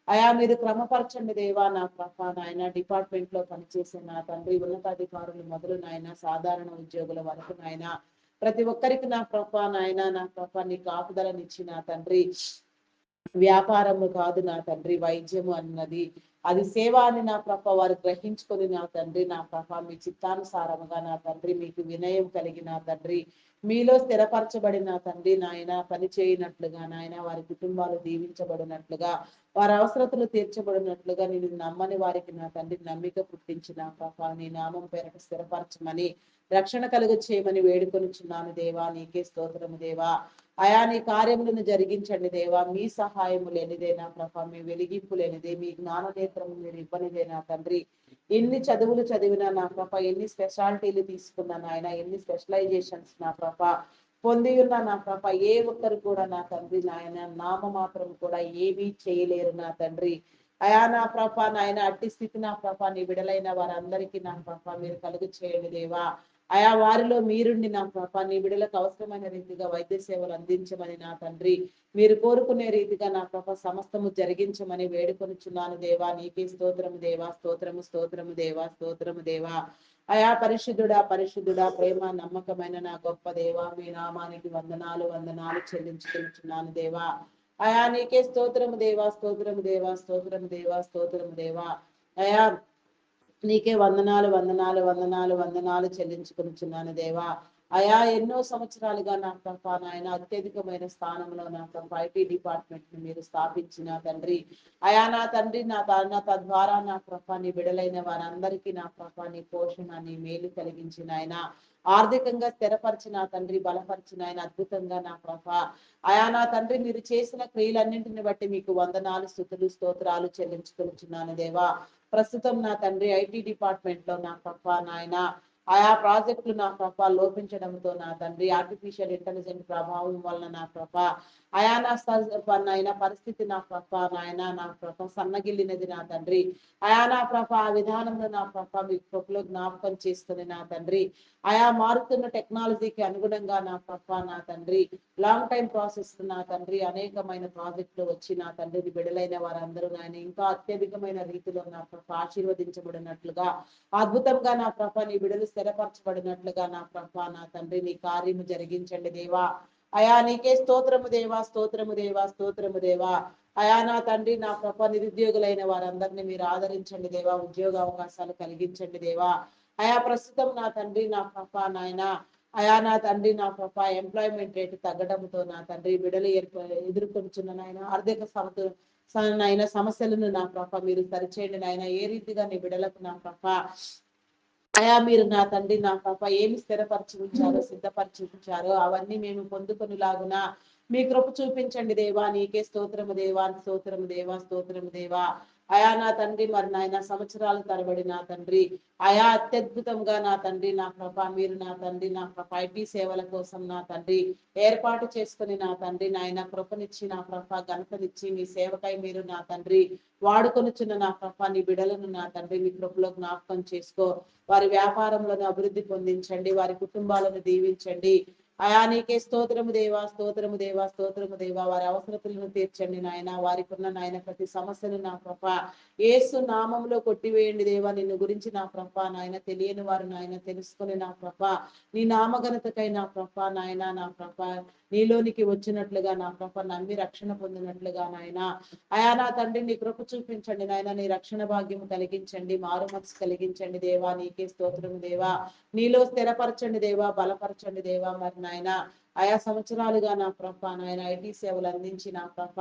అయా మీరు క్రమపరచండి దేవా. నా ప్రభ నాయన డిపార్ట్మెంట్ లో పనిచేసే నా తండ్రి ఉన్నతాధికారులు మొదలు నాయన సాధారణ ఉద్యోగుల వరకు నాయన ప్రతి ఒక్కరికి నా ప్రభ నాయన, నా ప్రభ నీ కాపుదలనిచ్చి నా తండ్రి వ్యాపారము కాదు నా తండ్రి వైద్యము అన్నది అది సేవ అని నా ప్రభ వారు గ్రహించుకొని నా తండ్రి నా ప్రభ మీ చిత్తానుసారముగా నా తండ్రి మీకు వినయం కలిగి నా తండ్రి మీలో స్థిరపరచబడిన తండ్రి నాయన పని చేయనట్లుగా నాయన వారి కుటుంబాలు దీవించబడినట్లుగా వారి అవసరతలు తీర్చబడినట్లుగా నేను నమ్మని వారికి నా తండ్రి నమ్మిక పుట్టించిన ప్రభ నీ నామం పేరట స్థిరపరచమని రక్షణ కలుగ చేయమని వేడుకొనిచున్నాను దేవా. నీకే స్తోత్రము దేవా. అయా నీ కార్యములను జరిగించండి దేవా. మీ సహాయము లేనిదేనా ప్రభ, మీ వెలిగింపు లేనిదే, మీ జ్ఞాన నేత్రము మీరు ఇవ్వనిదేనా తండ్రి. ఎన్ని చదువులు చదివినా నా ప్రభ, ఎన్ని స్పెషాలిటీలు తీసుకున్నా నాయన, ఎన్ని స్పెషలైజేషన్స్ నా ప్రభ పొంది ఉన్న నా ప్రభ ఏ ఒక్కరు కూడా నా తండ్రి నాయన నామ మాత్రం కూడా ఏమీ చేయలేరు నా తండ్రి. అయా నా ప్రభ నాయన అట్టి స్థితి నా ప్రభ నీ విడలైన వారందరికీ నా ప్రభ మీరు కలుగు చేయండి దేవా. అయా వారిలో మీరుండి నా ప్రభ నీ బిడలకు అవసరమైన రీతిగా వైద్య సేవలు అందించమని నా తండ్రి మీరు కోరుకునే రీతిగా నా ప్రభ సమస్తము జరిగించమని వేడుకొనిచున్నాను దేవా. నీకే స్తోత్రము దేవా, స్తోత్రము స్తోత్రము దేవా, స్తోత్రము దేవా. అయా పరిశుద్ధుడా పరిశుద్ధుడా, ప్రేమ నమ్మకమైన నా గొప్ప దేవా, మీ నామానికి వందనాలు వందనాలు చెల్లించుకుంటున్నాను దేవా. అయా నీకే స్తోత్రము దేవా, స్తోత్రము దేవా, స్తోత్రము దేవా, స్తోత్రము దేవా. అయా నీకే వందనాలు వందనాలు వందనాలు వందనాలు చెల్లించుకుంటున్నాను దేవా. అయా ఎన్నో సంవత్సరాలుగా నా ప్రభ నాయన అత్యధికమైన స్థానంలో నా ప్రభ ఐటీ డిపార్ట్మెంట్ ని మీరు స్థాపించిన తండ్రి అయా నా తండ్రి నా తద్వారా నా ప్రభ నీ బిడలైన వారందరికీ నా ప్రభ నీ పోషణ నీ మేలు కలిగించిన ఆయన ఆర్థికంగా స్థిరపరిచిన తండ్రి బలపరిచిన ఆయన అద్భుతంగా నా ప్రభ అయా నా తండ్రి మీరు చేసిన క్రియలన్నింటిని బట్టి మీకు వందనాలు స్తుతులు స్తోత్రాలు చెల్లించుకుంటున్నాను దేవా. ప్రస్తుతం నా తండ్రి ఐటీ డిపార్ట్మెంట్ లో నా ప్రభా నాయన ఆయా ప్రాజెక్టులు నా ప్రభా లోపించడంతో నా తండ్రి ఆర్టిఫిషియల్ ఇంటెలిజెన్స్ ప్రభావం వలన నా ప్రభా ఆయా నా పరిస్థితి నా ప్రభా నాయన నా ప్రభా సన్నగిల్లినది నా తండ్రి ఆయా నా ప్రభా ఆ విధానంలో నా ప్రభా మీ కృపలో జ్ఞాపకం చేసుకుని నా తండ్రి ఆయా మారుతున్న టెక్నాలజీకి అనుగుణంగా నా ప్రభా నా తండ్రి లాంగ్ టైం ప్రాసెస్ నా తండ్రి అనేకమైన ప్రాజెక్టులు వచ్చి నా తండ్రి బిడలైన వారందరూ నాయన ఇంకా అత్యధికమైన రీతిలో నా ప్రభా ఆశీర్వదించబడినట్లుగా అద్భుతంగా నా ప్రభా నీ బిడలు స్థిరపరచబడినట్లుగా నా ప్రభా నా తండ్రి నీ కార్యము జరిగించండి దేవా అయా నీకే స్తోత్రము దేవా స్తోత్రము దేవా స్తోత్రము దేవా అయా నా తండ్రి నా ప్రభ నిరుద్యోగులైన వారందరినీ మీరు ఆదరించండి దేవా ఉద్యోగ అవకాశాలు కలిగించండి దేవా అయా ప్రస్తుతం నా తండ్రి నా ప్రభ నాయన అయా నా తండ్రి నా ప్రభ ఎంప్లాయ్మెంట్ రేటు తగ్గడంతో నా తండ్రి బిడలు ఎదుర్కొంటున్న నాయన ఆర్థిక నాయన సమస్యలను నా ప్రభ మీరు సరిచేయండి నాయన ఏ రీతిగా నీ బిడలకు నా ప్రభ అయా మీరు నా తండ్రి నా పాప ఏమి స్థిరపరిచి ఉంచారో సిద్ధపరిచి ఉంచారో అవన్నీ మేము పొందుకొనిలాగున మీ కృప చూపించండి దేవా నీకే స్తోత్రము దేవా స్తోత్రము దేవా స్తోత్రము దేవా అయా నా తండ్రి మరి నాయన సంవత్సరాలు తరబడి నా తండ్రి అయా అత్యద్భుతంగా నా తండ్రి నా కృప మీరు నా తండ్రి నా కృప ఐటీ సేవల కోసం నా తండ్రి ఏర్పాటు చేసుకుని నా తండ్రి నాయన కృపనిచ్చి నా కృప ఘనతనిచ్చి మీ సేవకై మీరు నా తండ్రి వాడుకొనిచున్న నా కృప నీ బిడలను నా తండ్రి మీ కృపలో జ్ఞాపకం చేసుకో వారి వ్యాపారంలో అభివృద్ధి పొందించండి వారి కుటుంబాలను దీవించండి అయా నీకే స్తోత్రము దేవా స్తోత్రము దేవా స్తోత్రము దేవా వారి అవసరతలను తీర్చండి నాయన వారికి ఉన్న నాయన ప్రతి సమస్యను నా ప్రభ యేసు నామంలో కొట్టివేయండి దేవా నిన్ను గురించి నా ప్రభ నాయన తెలియని వారు నాయన తెలుసుకుని నా ప్రభ నీ నామఘనతకై నా ప్రభ నాయన నా ప్రభ నీలోనికి వచ్చినట్లుగా నా ప్రభ నమ్మి రక్షణ పొందినట్లుగా నాయన అయా నా తండ్రి నీ కృప చూపించండి నాయన నీ రక్షణ భాగ్యము కలిగించండి మారు మనసు కలిగించండి దేవా నీకే స్తోత్రము దేవా నీలో స్థిరపరచండి దేవా బలపరచండి దేవా మరి నాయన ఆయా సంవత్సరాలుగా నా ప్రభ నాయన ఐటీ సేవలు అందించి నా ప్రభ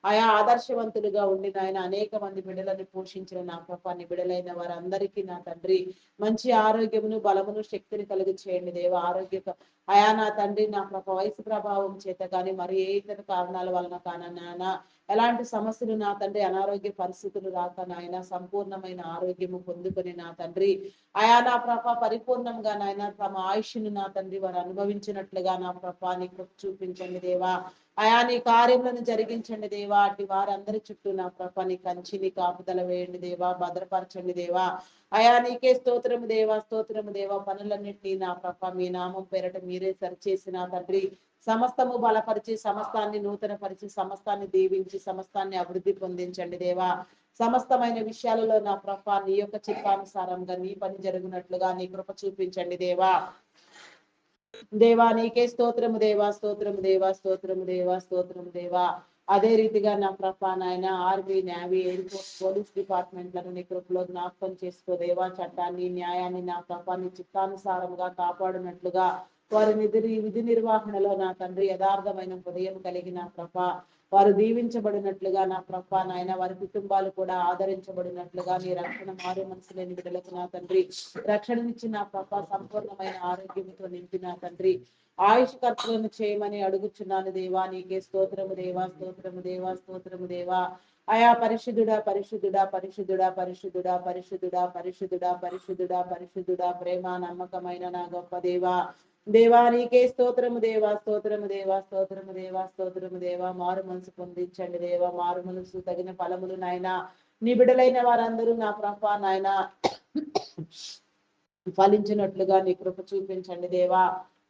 ఆయా ఆదర్శవంతులుగా ఉండి నాయన అనేక మంది బిడ్డలను పోషించిన నా ప్రభ బిడ్డలైన వారందరికీ నా తండ్రి మంచి ఆరోగ్యమును బలమును శక్తిని కలుగు చేయండి దేవా ఆరోగ్య అయా నా తండ్రి నా ప్రభ వయసు ప్రభావం చేత కానీ మరి ఏ ఇతర కారణాల వలన కానీ నాయన ఎలాంటి సమస్యలు నా తండ్రి అనారోగ్య పరిస్థితులు రాక నాయన సంపూర్ణమైన ఆరోగ్యము పొందుకొని నా తండ్రి ఆయా నా ప్రభ పరిపూర్ణంగా నాయన తమ ఆయుష్ను నా తండ్రి వారు అనుభవించినట్లుగా నా ప్రభ నీ కృప చూపించండి దేవా అయా నీ కార్యములను జరిగించండి దేవా అటు వారందరి చుట్టూ నా ప్రభ నీ కంచిని కాపుదల వేయండి దేవా భద్రపరచండి దేవా అయా నీకే స్తోత్రము దేవా స్తోత్రము దేవా పనులన్నింటినీ నా ప్రభ మీ నామం పేరట మీరే సరిచేసి నా తండ్రి సమస్తము బలపరిచి సమస్తాన్ని నూతన పరిచి సమస్తాన్ని దీవించి సమస్తాన్ని అభివృద్ధి పొందించండి దేవా సమస్తమైన విషయాలలో నా ప్రభ నీ యొక్క చిత్తానుసారంగా నీ పని జరుగునట్లుగా నీ కృప చూపించండి దేవా దేవా నీకే స్తోత్రము దేవా స్తోత్రము దేవా స్తోత్రము దేవా స్తోత్రము దేవా అదే రీతిగా నా ప్రభ నాయన army navy air force police డిపార్ట్మెంట్లను నీ కృపలో జ్ఞాపకం చేసుకో దేవా చట్టాన్ని న్యాయాన్ని నా ప్రభ నీ చిత్తానుసారంగా కాపాడినట్లుగా వారి విధి నిర్వహణలో నా తండ్రి యథార్థమైన హృదయం కలిగిన ప్రభ వారు దీవించబడినట్లుగా నా ప్రభ నాయన వారి కుటుంబాలు కూడా ఆదరించబడినట్లుగా నీ రక్షణ మారు మనసు లేని బిడ్డలకు నా తండ్రి రక్షణనిచ్చి నా ప్రభ సంపూర్ణమైన ఆరోగ్యంతో నింపి నా తండ్రి ఆయుష్ ఖర్చులను చేయమని అడుగుచున్నాను దేవా నీకే స్తోత్రము దేవా స్తోత్రము దేవా స్తోత్రము దేవా అయా పరిశుద్ధుడా పరిశుద్ధుడా పరిశుద్ధుడా పరిశుద్ధుడా పరిశుద్ధుడా పరిశుద్ధుడా పరిశుద్ధుడా పరిశుద్ధుడా ప్రేమ నమ్మకమైన నా గొప్ప దేవా దేవా నీకే స్తోత్రము దేవా స్తోత్రము దేవా స్తోత్రము దేవా స్తోత్రము దేవా మారు మనసు పొందించండి దేవా మారు మనసు తగిన ఫలములు నాయన నీ బిడలైన వారందరూ నా ప్రభ నాయన ఫలించినట్లుగా నీ కృప చూపించండి దేవా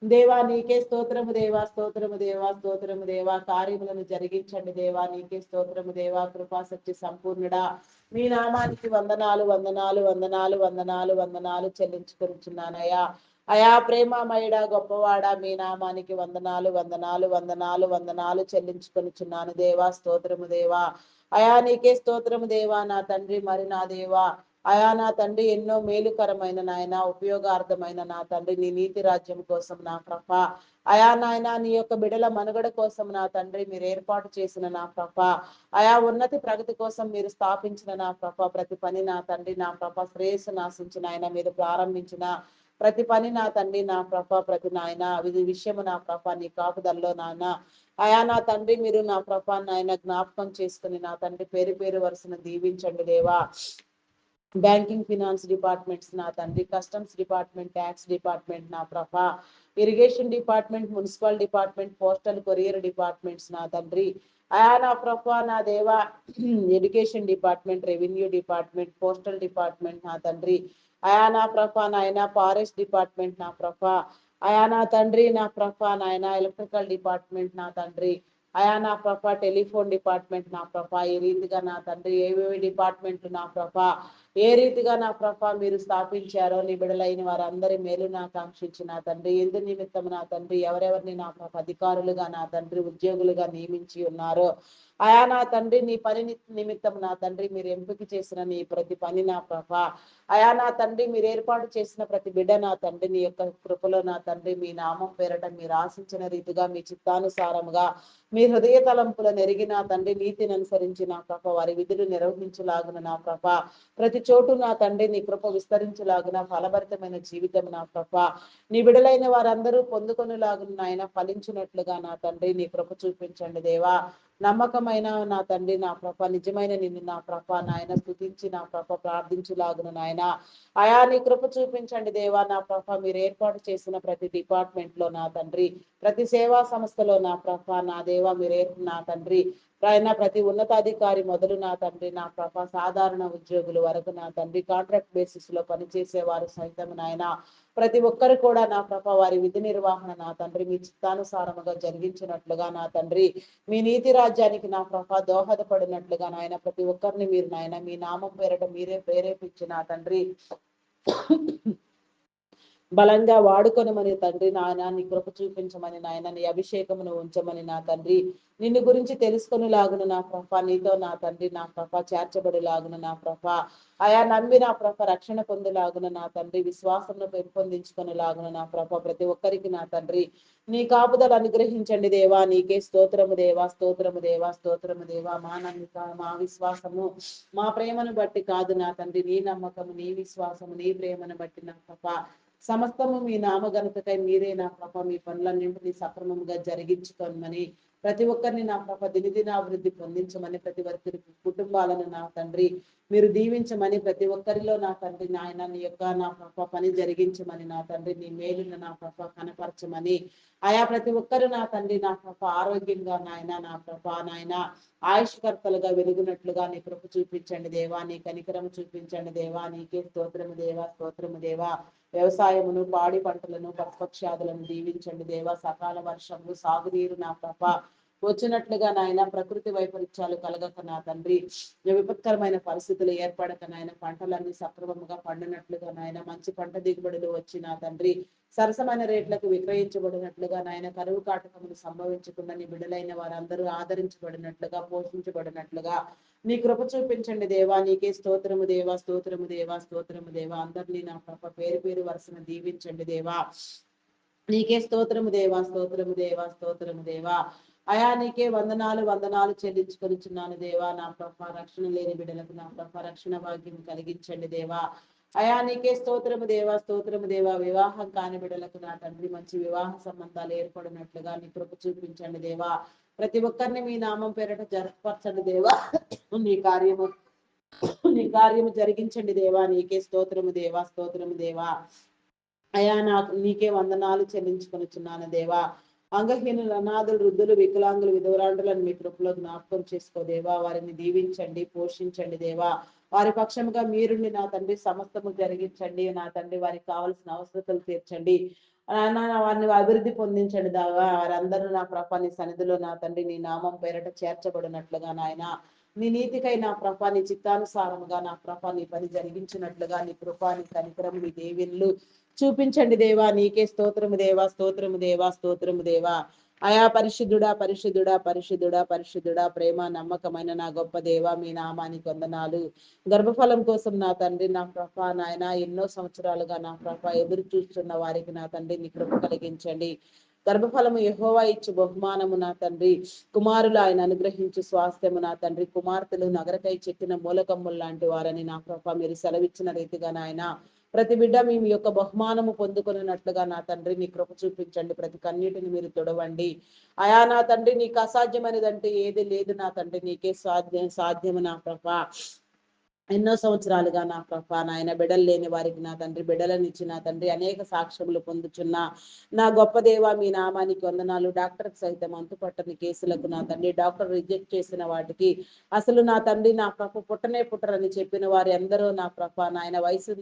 దేవా నీకే స్తోత్రము దేవా స్తోత్రము దేవా స్తోత్రము దేవా కార్యములను జరిగించండి దేవా నీకే స్తోత్రము దేవా కృపా సత్య సంపూర్ణుడా మీ నామానికి వందనాలు వందనాలు వందనాలు వందనాలు వందనాలు చెల్లించుకుంటున్నానయ్యా అయా ప్రేమమయుడా గొప్పవాడా మీ నామానికి వందనాలు వందనాలు వందనాలు వందనాలు చెల్లించుకొనిచున్నాను దేవా స్తోత్రము దేవా అయా నీకే స్తోత్రము దేవా నా తండ్రి మరి నా దేవా అయా నా తండ్రి ఎన్నో మేలుకరమైన నాయన ఉపయోగార్థమైన నా తండ్రి నీ నీతి రాజ్యం కోసం నా ప్రభ అయా నాయన నీ యొక్క బిడల మనుగడ కోసం నా తండ్రి మీరు ఏర్పాటు చేసిన నా ప్రభ అయా ఉన్నతి ప్రగతి కోసం మీరు స్థాపించిన నా ప్రభ ప్రతి పని నా తండ్రి నా ప్రభ శ్రేయస్సు నాశించిన ఆయన మీరు ప్రారంభించిన ప్రతి పని నా తండ్రి నా ప్రభ ప్రతి నాయన విషయము నా ప్రభ నీ కాపుదల్లో నాయన అయా నా తండ్రి మీరు నా ప్రభ నాయన జ్ఞాపకం చేసుకుని నా తండ్రి పేరు పేరు వరుసను దీవించండి దేవా బ్యాంకింగ్ ఫినాన్స్ డిపార్ట్మెంట్స్ నా తండ్రి, కస్టమ్స్ డిపార్ట్మెంట్, ట్యాక్స్ డిపార్ట్మెంట్ నా ప్రభా, irrigation department, municipal department, postal courier departments నా తండ్రి, అయా నా ప్రభా నా దేవా, education department, revenue department, postal department నా తండ్రి, అయా నా ప్రభా నాయన, ఫారెస్ట్ డిపార్ట్మెంట్ నా ప్రభా, అయా నా తండ్రి నా ప్రభా నాయన, ఎలక్ట్రికల్ డిపార్ట్మెంట్ నా తండ్రి, అయా నా ప్రభా, టెలిఫోన్ డిపార్ట్మెంట్ నా ప్రభా, ఈ రీతిగా నా తండ్రి ఏవేవి డిపార్ట్మెంట్లు నా ప్రభా, ఏ రీతిగా నా ప్రభా మీరు స్థాపించారో నీ బిడలైన వారందరి మేలు నా కాంక్షించి నా తండ్రి, ఎందు నిమిత్తం నా తండ్రి ఎవరెవరిని నా ప్రభా అధికారులుగా నా తండ్రి ఉద్యోగులుగా నియమించి ఉన్నారో అయా నా తండ్రి నీ పని నిమిత్తం నా తండ్రి మీరు ఎంపిక చేసిన నీ ప్రతి పని నా ప్రభా, అయా నా తండ్రి మీరు ఏర్పాటు చేసిన ప్రతి బిడ్డ నా తండ్రి నీ యొక్క కృపలో నా తండ్రి మీ నామం పేరట మీరు ఆశించిన రీతిగా మీ చిత్తానుసారముగా మీ హృదయ తలంపుల నెరిగి నా తండ్రి నీతిని అనుసరించి నా ప్రభ వారి విధులు నిర్వహించలాగున నా ప్రభ, ప్రతి చోటు నా తండ్రి నీ కృప విస్తరించలాగున ఫలభరితమైన జీవితం నా ప్రభ, నీ బిడలైన వారందరూ పొందుకొనిలాగున ఆయన ఫలించినట్లుగా నా తండ్రి నీ కృప చూపించండి దేవా, నమ్మకమైన నా తండ్రి నా ప్రభ, నిజమైన నిన్ను నా ప్రభ నాయన స్తుతించి నా ప్రభ ప్రార్థించులాగున నాయన, అయా నీ కృప చూపించండి దేవా నా ప్రభ, మీరు ఏర్పాటు చేసిన ప్రతి డిపార్ట్మెంట్ లో నా తండ్రి, ప్రతి సేవా సంస్థలో నా ప్రభ నా దేవా మీరు నా తండ్రి ఆయన ప్రతి ఉన్నతాధికారి మొదలు నా తండ్రి నా ప్రభ, సాధారణ ఉద్యోగుల వరకు నా తండ్రి, కాంట్రాక్ట్ బేసిస్ లో పనిచేసేవారు సైతం నాయన ప్రతి ఒక్కరు కూడా నా ప్రభ వారి విధి నిర్వహణ నా తండ్రి మీ చిత్తానుసారముగా జరిగించినట్లుగా నా తండ్రి, మీ నీతి రాజ్యానికి నా ప్రభ దోహదపడినట్లుగా నాయన ప్రతి ఒక్కరిని మీరు నాయన మీ నామం పేరట మీరే ప్రేరేపించి నా తండ్రి బలంగా వాడుకొనమని తండ్రి నాయన నీ కృప చూపించమని నాయన నీ అభిషేకమును ఉంచమని నా తండ్రి, నిన్ను గురించి తెలుసుకొని లాగున నా ప్రభ, నీతో నా తండ్రి నా ప్రభ చేర్చబడి లాగున నా ప్రభ, ఆయా నమ్మి నా ప్రభ రక్షణ పొందేలాగున నా తండ్రి, విశ్వాసంను పెంపొందించుకొని లాగున నా ప్రభ, ప్రతి ఒక్కరికి నా తండ్రి నీ కాపుదలు అనుగ్రహించండి దేవా, నీకే స్తోత్రము దేవా, స్తోత్రము దేవా, స్తోత్రము దేవా, మా నమ్మిక మా విశ్వాసము మా ప్రేమను బట్టి కాదు నా తండ్రి, నీ నమ్మకము నీ విశ్వాసము నీ ప్రేమను బట్టి నా ప్రభ సమస్తము మీ నామఘనతకై మీరే నా ప్రభ మీ పనులన్నింటినీ సక్రమంగా జరిగించుకోమని, ప్రతి ఒక్కరిని నా ప్రభ దినదినాభివృద్ధి పొందించమని, ప్రతి ఒక్కరి కుటుంబాలను నా తండ్రి మీరు దీవించమని, ప్రతి ఒక్కరిలో నా తండ్రి నాయన నీ యొక్క నా ప్రభ పని జరిగించమని నా తండ్రి నీ మేలును నా ప్రభ కనపరచమని, ఆయా ప్రతి ఒక్కరు నా తండ్రి నా ప్రభ ఆరోగ్యంగా నాయన నా ప్రభ నాయన ఆయుష్కర్తలుగా వెలుగునట్లుగా నీ కృప చూపించండి దేవా, నీ కనికరం చూపించండి దేవా, నీకే స్తోత్రము దేవా, స్తోత్రము దేవా, వ్యవసాయమును పాడి పంటలను పశుపక్షాదులను దీవించండి దేవా, సకాల వర్షములు సాగునీరు నా ప్రభ వచ్చినట్లుగా నాయన ప్రకృతి వైపరీత్యాలు కలగక నా తండ్రి విపత్కరమైన పరిస్థితులు ఏర్పడక నాయన పంటలన్నీ సక్రమంగా పండినట్లుగా నాయన మంచి పంట దిగుబడులు వచ్చి నా తండ్రి సరసమైన రేట్లకు విక్రయించబడినట్లుగా నాయన కరువు కాటకములు సంభవించకుండా నీ బిడ్డలైన వారందరూ ఆదరించబడినట్లుగా పోషించబడినట్లుగా నీ కృప చూపించండి దేవా, నీకే స్తోత్రము దేవా, స్తోత్రము దేవా, స్తోత్రము దేవా, అందరినీ నా ప్రభ పేరు పేరు వరుసను దీవించండి దేవా, నీకే స్తోత్రము దేవా, స్తోత్రము దేవా, స్తోత్రము దేవా, అయా నీకే వందనాలు వందనాలు చెల్లించుకొనిచున్నాను దేవా, నా ప్రభ రక్షణ లేని బిడ్డలకు నా ప్రభ రక్షణ భాగ్యం కలిగించండి దేవా, అయా నీకే స్తోత్రము దేవా, స్తోత్రము దేవా, వివాహం కాని బిడ్డలకు నా తండ్రి మంచి వివాహ సంబంధాలు ఏర్పడినట్లుగా నీ కృప చూపించండి దేవా, ప్రతి ఒక్కరిని మీ నామం పేరట జరపరచండి దేవా, నీ కార్యము నీ కార్యము జరిగించండి దేవా, నీకే స్తోత్రము దేవా, స్తోత్రము దేవా, అయా నాకు నీకే వందనాలు చెల్లించుకొనిచున్నాను దేవా, అంగహీనులు అనాథులు వృద్ధులు వికలాంగులు విధవరాండులను మీ కృపలో జ్ఞాపకం చేసుకో దేవా, వారిని దీవించండి పోషించండి దేవా, వారి పక్షముగా మీరుండి నా తండ్రి సమస్తము జరిగించండి నా తండ్రి, వారికి కావలసిన అవసరతలు తీర్చండి వారిని అభివృద్ధి పొందించండి దావా, వారందరూ నా ప్రభ నీ సన్నిధిలో నా తండ్రి నీ నామం పేరట చేర్చబడినట్లుగా నాయన నీ నీతికై నా ప్రభ నీ చిత్తానుసారముగా నా ప్రభ నీ పని జరిగించినట్లుగా నీ కృప నీ కనికరం నీ దేవిన్లు చూపించండి దేవా, నీకే స్తోత్రము దేవా, స్తోత్రము దేవా, స్తోత్రము దేవా, అయా పరిశుద్ధుడా పరిశుద్ధుడా పరిశుద్ధుడా పరిశుద్ధుడా ప్రేమ నమ్మకమైన నా గొప్ప దేవా, మీ నామానికి వందనాలు, గర్భఫలం కోసం నా తండ్రి నా ప్రభ నాయన ఎన్నో సంవత్సరాలుగా నా ప్రభ ఎదురు చూస్తున్న వారికి నా తండ్రి నీ కృప కలిగించండి, గర్భఫలము యెహోవా ఇచ్చు బహుమానము నా తండ్రి, కుమారులు ఆయన అనుగ్రహించు స్వాస్థ్యము నా తండ్రి, కుమార్తెలు నగరకై చెక్కిన మూలకమ్ములు లాంటి వారని నా ప్రభ మీరు సెలవిచ్చిన రీతిగా నాయన ప్రతి బిడ్డ మీ యొక్క బహుమానము పొందుకున్నట్లుగా నా తండ్రి నీ కృప చూపించండి, ప్రతి కన్నీటిని మీరు తొడవండి, అయా నా తండ్రి నీకు అసాధ్యమైనదంటే ఏది లేదు నా తండ్రి, నీకే సాధ్యము నా ప్రభ, ఎన్నో సంవత్సరాలుగా నా ప్రభా నాయన బిడ్డలు లేని వారికి నా తండ్రి బిడ్డలను ఇచ్చిన తండ్రి అనేక సాక్ష్యములు పొందుచున్న నా గొప్ప దేవ మీ నామానికి వందనాలు. డాక్టర్కి సైతం అంతుపట్టని కేసులకు నా తండ్రి డాక్టర్ రిజెక్ట్ చేసిన వాటికి అసలు నా తండ్రి నా ప్రభ పుట్టనే పుట్టరని చెప్పిన వారి అందరూ నా ప్రభ నాయన వయసు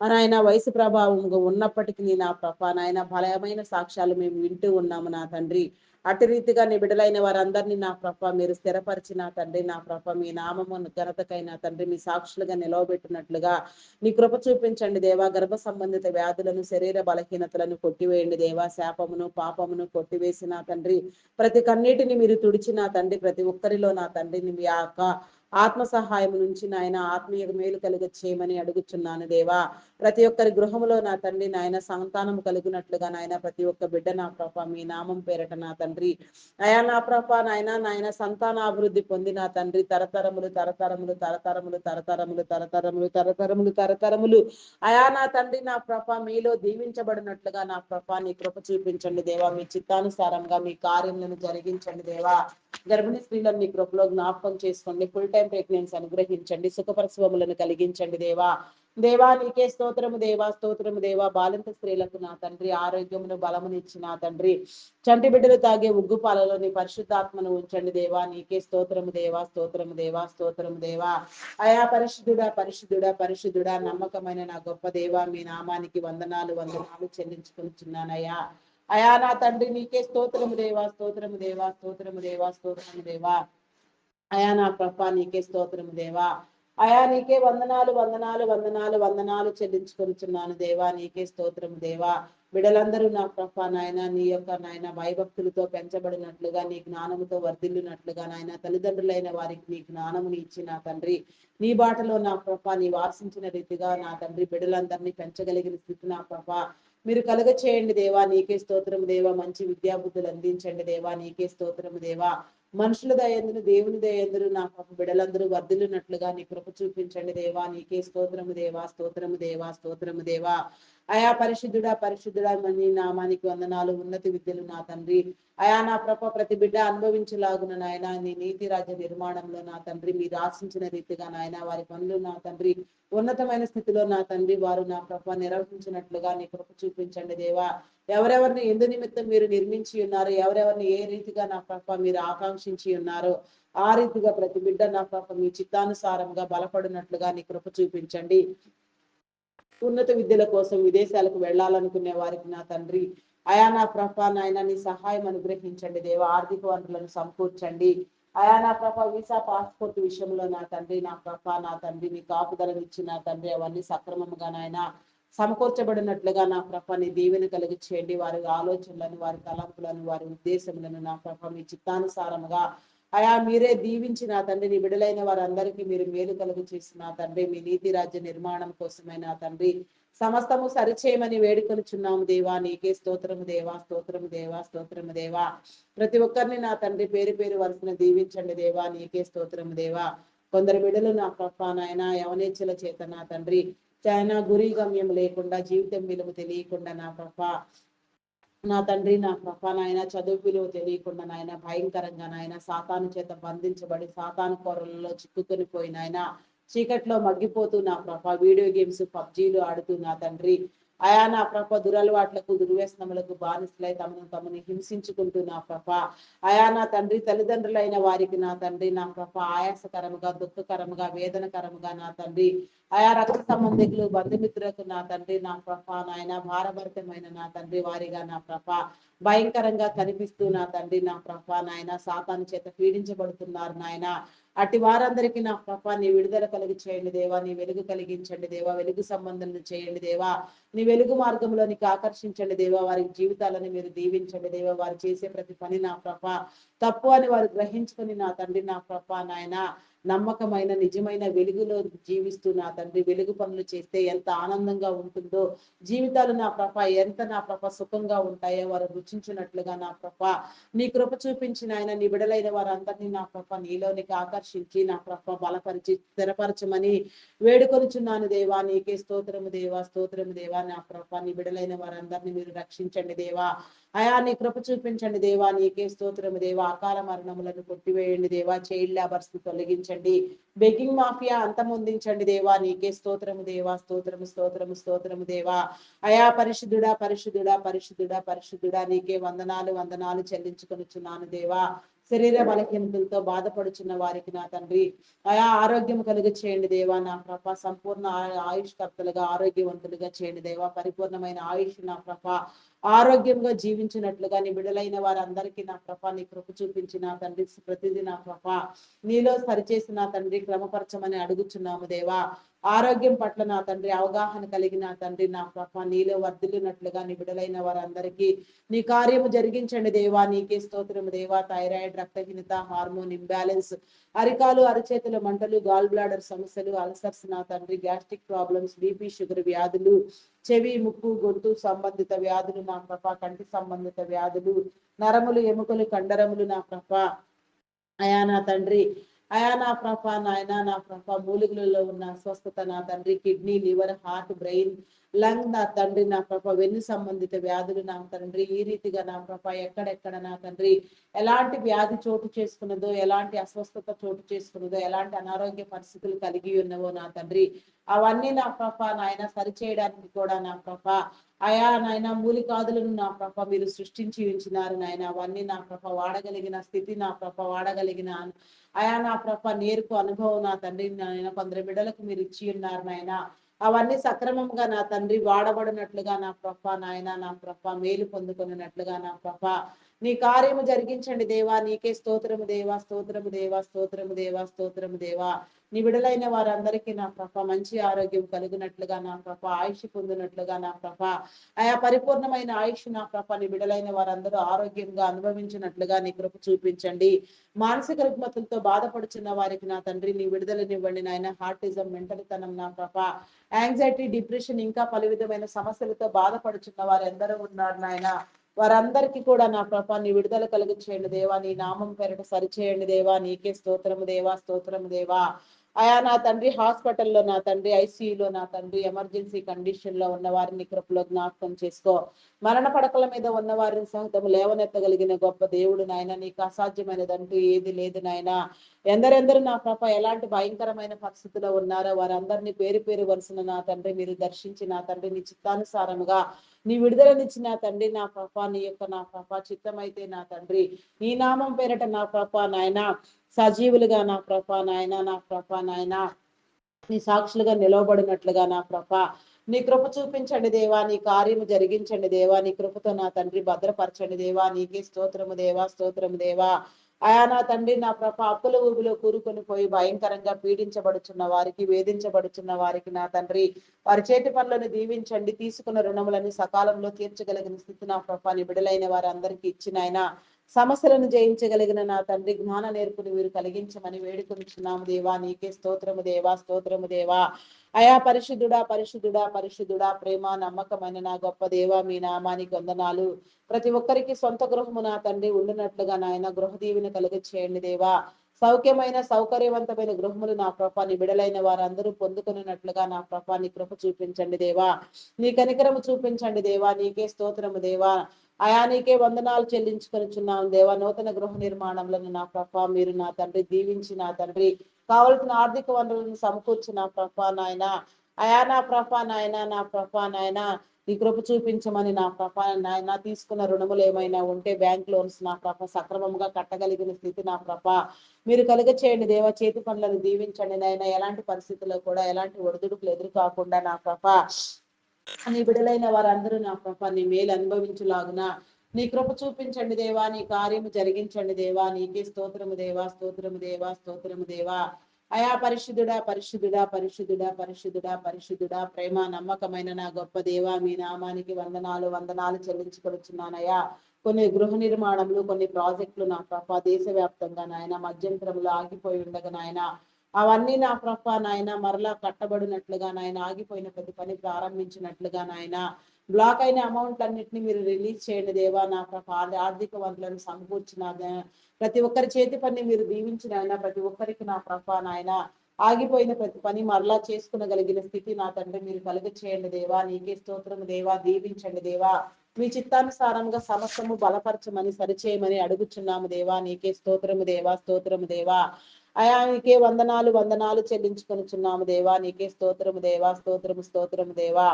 నాయన వయసు ప్రభావం ఉన్నప్పటికీ నా ప్రభ నాయన బలమైన సాక్ష్యాలు మేము వింటూ ఉన్నాము నా తండ్రి. అటు రీతిగా నీ బిడ్డలైన వారందరినీ నా ప్రభ మీరు స్థిరపరిచిన తండ్రి నా ప్రభ మీ నామము ఘనతకైన తండ్రి మీ సాక్షులుగా నిలవబెట్టినట్లుగా నీ కృప చూపించండి దేవా. గర్భ సంబంధిత వ్యాధులను శరీర బలహీనతలను కొట్టివేయండి దేవా. శాపమును పాపమును కొట్టివేసిన తండ్రి ప్రతి కన్నీటిని మీరు తుడిచిన తండ్రి ప్రతి ఒక్కరిలో నా తండ్రిని మీ యొక్క ఆత్మ సహాయం నుంచి నాయన ఆత్మీయ మేలు కలుగ చేయమని అడుగుచున్నాను దేవా. ప్రతి ఒక్కరి గృహములో నా తండ్రి నాయన సంతానం కలుగునట్లుగా నాయన ప్రతి ఒక్క బిడ్డ నా ప్రభ మీ నామం పేరట నా తండ్రి అయా నా ప్రభ నాయన సంతానాభివృద్ధి పొందిన తండ్రి తరతరములు తరతరములు తరతరములు తరతరములు తరతరములు తరతరములు తరతరములు అయా నా తండ్రి నా ప్రభ మీలో దీవించబడినట్లుగా నా ప్రభ నీ కృప చూపించండి దేవా. మీ చిత్తానుసారంగా మీ కార్యములను జరిగించండి దేవా. గర్భిణీ స్త్రీలను మీ కృపలో జ్ఞాపకం చేసుకోండి. ఫుల్ టైం ప్రెగ్నెన్సీ అనుగ్రహించండి. సుఖపరస్వములను కలిగించండి దేవా. దేవా నీకే స్తోత్రము దేవా స్తోత్రము దేవా. బాలింత స్త్రీలకు నా తండ్రి ఆరోగ్యమును బలమునిచ్చి నా తండ్రి చంటి బిడ్డలు తాగే ఉగ్గు పాలలో నీ పరిశుద్ధాత్మను ఉంచండి దేవా. నీకే స్తోత్రము దేవా స్తోత్రము దేవా స్తోత్రము దేవా. అయా పరిశుద్ధుడా పరిశుద్ధుడా పరిశుద్ధుడా నమ్మకమైన నా గొప్ప దేవా మీ నామానికి వందనాలు వందనాలు చెల్లించుకుంటున్నానయ్యా. అయా నా తండ్రి నీకే స్తోత్రము దేవా స్తోత్రము దేవా స్తోత్రము దేవా స్తోత్రము దేవా. అయా నా ప్రభా నీకే స్తోత్రము దేవా. అయా నీకే వందనాలు వందనాలు వందనాలు వందనాలు చెల్లించుకొనిచున్నాను దేవా. నీకే స్తోత్రము దేవా. బిడలందరూ నా ప్రభా నాయన నీ యొక్క నాయన భయభక్తులతో పెంచబడినట్లుగా నీ జ్ఞానముతో వర్ధిల్లినట్లుగా నాయన తల్లిదండ్రులైన వారికి నీ జ్ఞానముని ఇచ్చి నా తండ్రి నీ బాటలో నా ప్రభా నీ వాసించిన రీతిగా నా తండ్రి బిడ్డలందరినీ పెంచగలిగిన స్థితి నా ప్రభా మీరు కలుగ చేయండి దేవా. నీకే స్తోత్రము దేవా. మంచి విద్యాబుద్ధులు అందించండి దేవా. నీకే స్తోత్రము దేవా. మనుషుల దయందును దేవుని దయందును నా బిడలందరూ వర్ధిల్లునట్లుగా నీ కృప చూపించండి దేవా. నీకే స్తోత్రము దేవా స్తోత్రము దేవా స్తోత్రము దేవా. అయా పరిశుద్ధుడా పరిశుద్ధుడా నీ నామానికి వందనాలు. ఉన్నత విద్యలు నా తండ్రి అయా నా ప్రభ ప్రతి బిడ్డ అనుభవించలాగున నాయన నీ నీతి రాజ్య నిర్మాణంలో నా తండ్రి మీరు ఆశించిన రీతిగా నాయన వారి పనులు నా తండ్రి ఉన్నతమైన స్థితిలో నా తండ్రి వారు నా ప్రభ నిర్వహించినట్లుగా నీ కృప చూపించండి దేవా. ఎవరెవరిని ఎందు నిమిత్తం మీరు నిర్మించి ఉన్నారు, ఎవరెవరిని ఏ రీతిగా నా ప్రభ మీరు ఆకాంక్షించి ఉన్నారో ఆ రీతిగా ప్రతి బిడ్డ నా ప్రభ మీ చిత్తానుసారంగా బలపడినట్లుగా నీ కృప చూపించండి. ఉన్నత విద్యల కోసం విదేశాలకు వెళ్ళాలనుకునే వారికి నా తండ్రి అయా నా ప్రభ నాయన నీ సహాయం అనుగ్రహించండి దేవా. ఆర్థిక వనరులను సమకూర్చండి అయా నా ప్రభ. వీసా పాస్పోర్ట్ విషయంలో నా తండ్రి నా ప్రభ నా తండ్రి మీ కాపుదలను ఇచ్చి నా తండ్రి అవన్నీ సక్రమంగా నాయన సమకూర్చబడినట్లుగా నా ప్రభ నీ దీవెన కలిగి చేయండి. వారి ఆలోచనలను వారి తలంపులను వారి ఉద్దేశములను నా ప్రభ మీ చిత్తానుసారముగా అయా మీరే దీవించి నా తండ్రి నీ బిడలైన వారందరికీ మీరు మేలు కలుగు చేసి నా తండ్రి మీ నీతి రాజ్య నిర్మాణం కోసమే నా తండ్రి సమస్తము సరిచేయమని వేడుకొనిచున్నాము దేవా. నీకే స్తోత్రము దేవా స్తోత్రము దేవా స్తోత్రము దేవా. ప్రతి ఒక్కరిని నా తండ్రి పేరు పేరు వరుసన దీవించండి దేవా. నీకే స్తోత్రము దేవా. కొందరు బిడలు నా ప్రభ నాయన యవనేచ్ఛల చేత నా తండ్రి చాలా గురి గమ్యం లేకుండా జీవితం విలువ తెలియకుండా నా ప్రభ నా తండ్రి నా ప్రభ నాయన చదువు విలువ తెలియకుండా నాయన భయంకరంగా నాయన సాతాను చేత బంధించబడి సాతాను కొరలలో చిక్కుకొని పోయిన ఆయన చీకట్లో మగ్గిపోతూ నా ప్రభ వీడియో గేమ్స్ పబ్జీలు ఆడుతూ నా తండ్రి అయా నా ప్రభ దురలవాట్లకు దుర్వ్యసనములకు బానిసలై తమను హింసించుకుంటూ నా ప్రభ అయా నా తండ్రి తల్లిదండ్రులైన వారికి నా తండ్రి నా ప్రభ ఆయాసకరముగా దుఃఖకరముగా వేదనకరముగా నా తండ్రి ఆయా రక్త సంబంధికులు బంధుమిత్రులకు నా తండ్రి నా ప్రభ నాయన భారభరితమైన నా తండ్రి వారిగా నా ప్రభ భయంకరంగా కనిపిస్తూ నా తండ్రి నా ప్రభ నాయన సాతాను చేత పీడించబడుతున్నారు నాయన. అటు వారందరికీ నా ప్రభ నీ విడుదల కలిగి చేయండి దేవా. నీ వెలుగు కలిగించండి దేవా. వెలుగు సంబంధం చేయండి దేవా. నీ వెలుగు మార్గంలోనికి ఆకర్షించండి దేవా. వారి జీవితాలను మీరు దీవించండి దేవా. వారు చేసే ప్రతి పని నా ప్రభ తప్పు అని వారు గ్రహించుకొని నా తండ్రి నా ప్రభ నాయన నమ్మకమైన నిజమైన వెలుగులో జీవిస్తూ నా తండ్రి వెలుగు పనులు చేస్తే ఎంత ఆనందంగా ఉంటుందో జీవితాలు నా ప్రభ ఎంత నా ప్రభ సుఖంగా ఉంటాయో వారు రుచించినట్లుగా నా ప్రభ నీ కృప చూపించిన ఆయన నీ బిడలైన వారందరినీ నా ప్రభ నీలోనికి ఆకర్షించి నా ప్రభ బలపరిచి స్థిరపరచమని వేడుకొనుచున్నాను దేవా. నీకే స్తోత్రము దేవా స్తోత్రము దేవా. నా ప్రభ నీ బిడలైన వారందరినీ మీరు రక్షించండి దేవా. అయా నీ కృప చూపించండి దేవా. నీకే స్తోత్రము దేవా. అకాల మరణములను కొట్టివేయండి దేవా. చైల్డ్ లేబర్స్ తొలగించండి జరిగించండి. బెగ్గింగ్ మాఫియా అంతమొందించండి దేవా, నీకే స్తోత్రము దేవా, స్తోత్రము స్తోత్రము స్తోత్రము దేవా. అయా పరిశుద్ధుడా పరిశుద్ధుడా పరిశుద్ధుడా పరిశుద్ధుడా, నీకే వందనాలు వందనాలు చెల్లించుకొనుచున్నాను దేవా. శరీర బలహీనతలతో బాధపడుచున్న వారికి నా తండ్రి అయా ఆరోగ్యం కలుగు చేయండి దేవా. నా ప్రభ సంపూర్ణ ఆయుష్కర్తలుగా ఆరోగ్యవంతులుగా చేయండి దేవా. పరిపూర్ణమైన ఆయుష్ నా ప్రభ ఆరోగ్యంగా జీవించినట్లుగా నీ బిడలైన వారందరికీ నా ప్రభ నీ కృప చూపించిన తండ్రి ప్రతిదీ నా ప్రభ నీలో సరిచేసిన తండ్రి క్రమపరచమని అడుగుచున్నాము దేవా. ఆరోగ్యం పట్ల నా తండ్రి అవగాహన కలిగిన తండ్రి నా ప్రభ నీలో వర్ధిల్లినట్లుగా నీ బిడలైన వారందరికీ నీ కార్యము జరిగించండి దేవా. నీకే స్తోత్రము దేవా. థైరాయిడ్, రక్తహీనత, హార్మోన్ ఇంబ్యాలెన్స్, అరికాలు అరచేతుల మంటలు, గాల్ బ్లాడర్ సమస్యలు, అల్సర్స్ నా తండ్రి, గ్యాస్ట్రిక్ ప్రాబ్లమ్స్, బీపీ షుగర్ వ్యాధులు, చెవి ముక్కు గొంతు సంబంధిత వ్యాధులు నా ప్రభ, కంటి సంబంధిత వ్యాధులు, నరములు ఎముకలు కండరములు నా ప్రభ అయా నా తండ్రి అయా నా ప్రభ నాయన నా ప్రభ మూలికలలో ఉన్న అస్వస్థత నా తండ్రి, kidney, liver, heart, brain, lung నా తండ్రి నా ప్రభ వెన్ను సంబంధిత వ్యాధులు నా తండ్రి, ఈ రీతిగా నా ప్రభ ఎక్కడెక్కడ నా తండ్రి ఎలాంటి వ్యాధి చోటు చేసుకున్నదో, ఎలాంటి అస్వస్థత చోటు చేసుకున్నదో, ఎలాంటి అనారోగ్య పరిస్థితులు కలిగి ఉన్నవో నా తండ్రి అవన్నీ నా ప్రభ నాయన సరిచేయడానికి కూడా నా ప్రభ అయా నాయన మూలికాదులను నా ప్రభ మీరు సృష్టించి ఉంచినారు నాయన. అవన్నీ నా ప్రభ వాడగలిగిన స్థితి నా ప్రభ వాడగలిగిన అయా నా ప్రభ నేర్పు అనుభవం నా తండ్రి నాయన కొందరు బిడ్డలకు మీరు ఇచ్చి ఉన్నారు నాయన. అవన్నీ సక్రమంగా నా తండ్రి వాడబడినట్లుగా నా ప్రభ నాయన నా ప్రభ మేలు పొందుకున్నట్లుగా నా ప్రభ నీ కార్యము జరిగించండి దేవా. నీకే స్తోత్రము దేవా, స్తోత్రము దేవా, స్తోత్రము దేవా, స్తోత్రము దేవా. నీ విడుదలైన వారందరికీ నా ప్రభ మంచి ఆరోగ్యం కలుగునట్లుగా నా ప్రభ ఆయుష్ పొందినట్లుగా నా ప్రభ ఆయా పరిపూర్ణమైన ఆయుష్ నా ప్రభ నీ విడుదలైన వారందరూ ఆరోగ్యంగా అనుభవించినట్లుగా నీ కృప చూపించండి. మానసిక రుగ్మతలతో బాధపడుచున్న వారికి నా తండ్రి నీ విడుదలనివ్వండి నాయన. హార్టిజం, మెంటలితనం నా ప్రభ యాంగ్జైటీ, డిప్రెషన్ ఇంకా పలు విధమైన సమస్యలతో బాధపడుచున్న వారు ఎందరో ఉన్నారు నాయన. వారందరికీ కూడా నా ప్రభ నీ విడుదల కలుగు చేయండి దేవా. నీ నామం పేరట సరిచేయండి దేవా. నీకే స్తోత్రము దేవా, స్తోత్రము దేవా. అయా నా తండ్రి హాస్పిటల్లో నా తండ్రి, ఐసీయూలో నా తండ్రి ఎమర్జెన్సీ కండిషన్ లో ఉన్న వారిని కృపలో జ్ఞాపకం చేసుకో. మరణ పడకల మీద ఉన్న వారిని సహితం లేవనెత్తగలిగిన గొప్ప దేవుడు నాయన. నీకు అసాధ్యమైనదంటూ ఏది లేదు నాయన. ఎందరెందరూ నా ప్రభ ఎలాంటి భయంకరమైన పరిస్థితిలో ఉన్నారో వారందరినీ పేరు పేరు వరుసన నా తండ్రి మీరు దర్శించి నా తండ్రి నీ చిత్తానుసారముగా నీ విడుదలనిచ్చిన తండ్రి నా ప్రభ నీ యొక్క నా ప్రభ చిత్తమైతే నా తండ్రి నీ నామం పేరట నా ప్రభ నాయన సజీవులుగా నా ప్రభ నాయన నా ప్రభ నాయన నీ సాక్షులుగా నిలవబడినట్లుగా నా ప్రభ నీ కృప చూపించండి దేవా. నీ కార్యము జరిగించండి దేవా. నీ కృపతో నా తండ్రి భద్రపరచండి దేవా. నీకే స్తోత్రము దేవా, స్తోత్రము దేవా. ఆయా నా తండ్రి నా ప్రభ అప్పుల ఊబిలో కూరుకొని పోయి భయంకరంగా పీడించబడుచున్న వారికి, వేధించబడుచున్న వారికి నా తండ్రి వారి చేతి పనులను దీవించండి. తీసుకున్న రుణములను సకాలంలో తీర్చగలిగిన స్థితి నా ప్రభ నీ బిడలైన వారందరికీ ఇచ్చిన ఆయన సమస్యలను జయించగలిగిన నా తండ్రి జ్ఞాన నేర్పుని మీరు కలిగించమని వేడుకొనిచున్నాము దేవా. నీకే స్తోత్రము దేవా, స్తోత్రము దేవా. అయా పరిశుద్ధుడా పరిశుద్ధుడా పరిశుద్ధుడా, ప్రేమ నమ్మకమైన నా గొప్ప దేవా మీ నామానికి వందనాలు. ప్రతి ఒక్కరికి సొంత గృహము నా తండ్రి ఉండినట్లుగా నాయన గృహ దీవెన కలుగ చేయండి దేవా. సౌఖ్యమైన సౌకర్యవంతమైన గృహములు నా ప్రభ నీ బిడలైన వారందరూ పొందుకున్నట్లుగా నా ప్రభ నీ కృప చూపించండి దేవా. నీ కనికరము చూపించండి దేవా. నీకే స్తోత్రము దేవా. అయా నీకే వందనాలు చెల్లించుకొనిచున్నాను దేవా. నూతన గృహ నిర్మాణంలో నా ప్రభ మీరు నా తండ్రి దీవించి నా తండ్రి కావలసిన ఆర్థిక వనరులను సమకూర్చి నా ప్రభ నాయన అయా నా ప్రభ నాయన నా ప్రభ నాయన నీ కృప చూపించమని నా ప్రభ నాయన తీసుకున్న రుణములు ఏమైనా ఉంటే బ్యాంక్ లోన్స్ నా ప్రభ సక్రమంగా కట్టగలిగిన స్థితి నా ప్రభ మీరు కలుగ చేయండి దేవా. చేతి పనులను దీవించండి నాయన. ఎలాంటి పరిస్థితుల్లో కూడా ఎలాంటి ఒడిదుడుకులు ఎదురు కాకుండా నా ప్రభ నీ బిడలైన వారందరూ నా ప్రభ నీ మేలు అనుభవించులాగున నీ కృప చూపించండి దేవా. నీ కార్యము జరిగించండి దేవా. నీకే స్తోత్రము దేవా, స్తోత్రము దేవా, స్తోత్రము దేవా. అయా పరిశుద్ధుడా పరిశుద్ధుడా పరిశుద్ధుడా పరిశుద్ధుడా పరిశుద్ధుడా, ప్రేమ నమ్మకమైన నా గొప్ప దేవా మీ నామానికి వందనాలు వందనాలు చెల్లించుకొచ్చున్నానయ్యా. కొన్ని గృహ నిర్మాణములు, కొన్ని ప్రాజెక్టులు నా ప్రభ దేశవ్యాప్తంగా నాయన మధ్యంతరములు ఆగిపోయి ఉండగా నాయన అవన్నీ నా ప్రభ నాయన మరలా కట్టబడినట్లుగా నాయన ఆగిపోయిన ప్రతి పని ప్రారంభించినట్లుగా నాయన బ్లాక్ అయిన అమౌంట్ అన్నిటిని మీరు రిలీజ్ చేయండి దేవా. నా ప్రభ ఆర్థిక వనరులను సమకూర్చిన ప్రతి ఒక్కరి చేతి పని మీరు దీవించిన ఆయన ప్రతి ఒక్కరికి నా ప్రభ నాయన ఆగిపోయిన ప్రతి పని మరలా చేసుకునగలిగిన స్థితి నా తండ్రి మీరు కలుగ చేయండి దేవా. నీకే స్తోత్రము దేవా. దీవించండి దేవా. మీ చిత్తానుసారంగా సమస్తము బలపరచమని సరిచేయమని అడుగుచున్నాము దేవా. నీకే స్తోత్రము దేవా, స్తోత్రము దేవా. అయా నీకే వందనాలు వందనాలు చెల్లించుకొనుచున్నాము దేవా. నీకే స్తోత్రము దేవా, స్తోత్రము స్తోత్రము దేవా.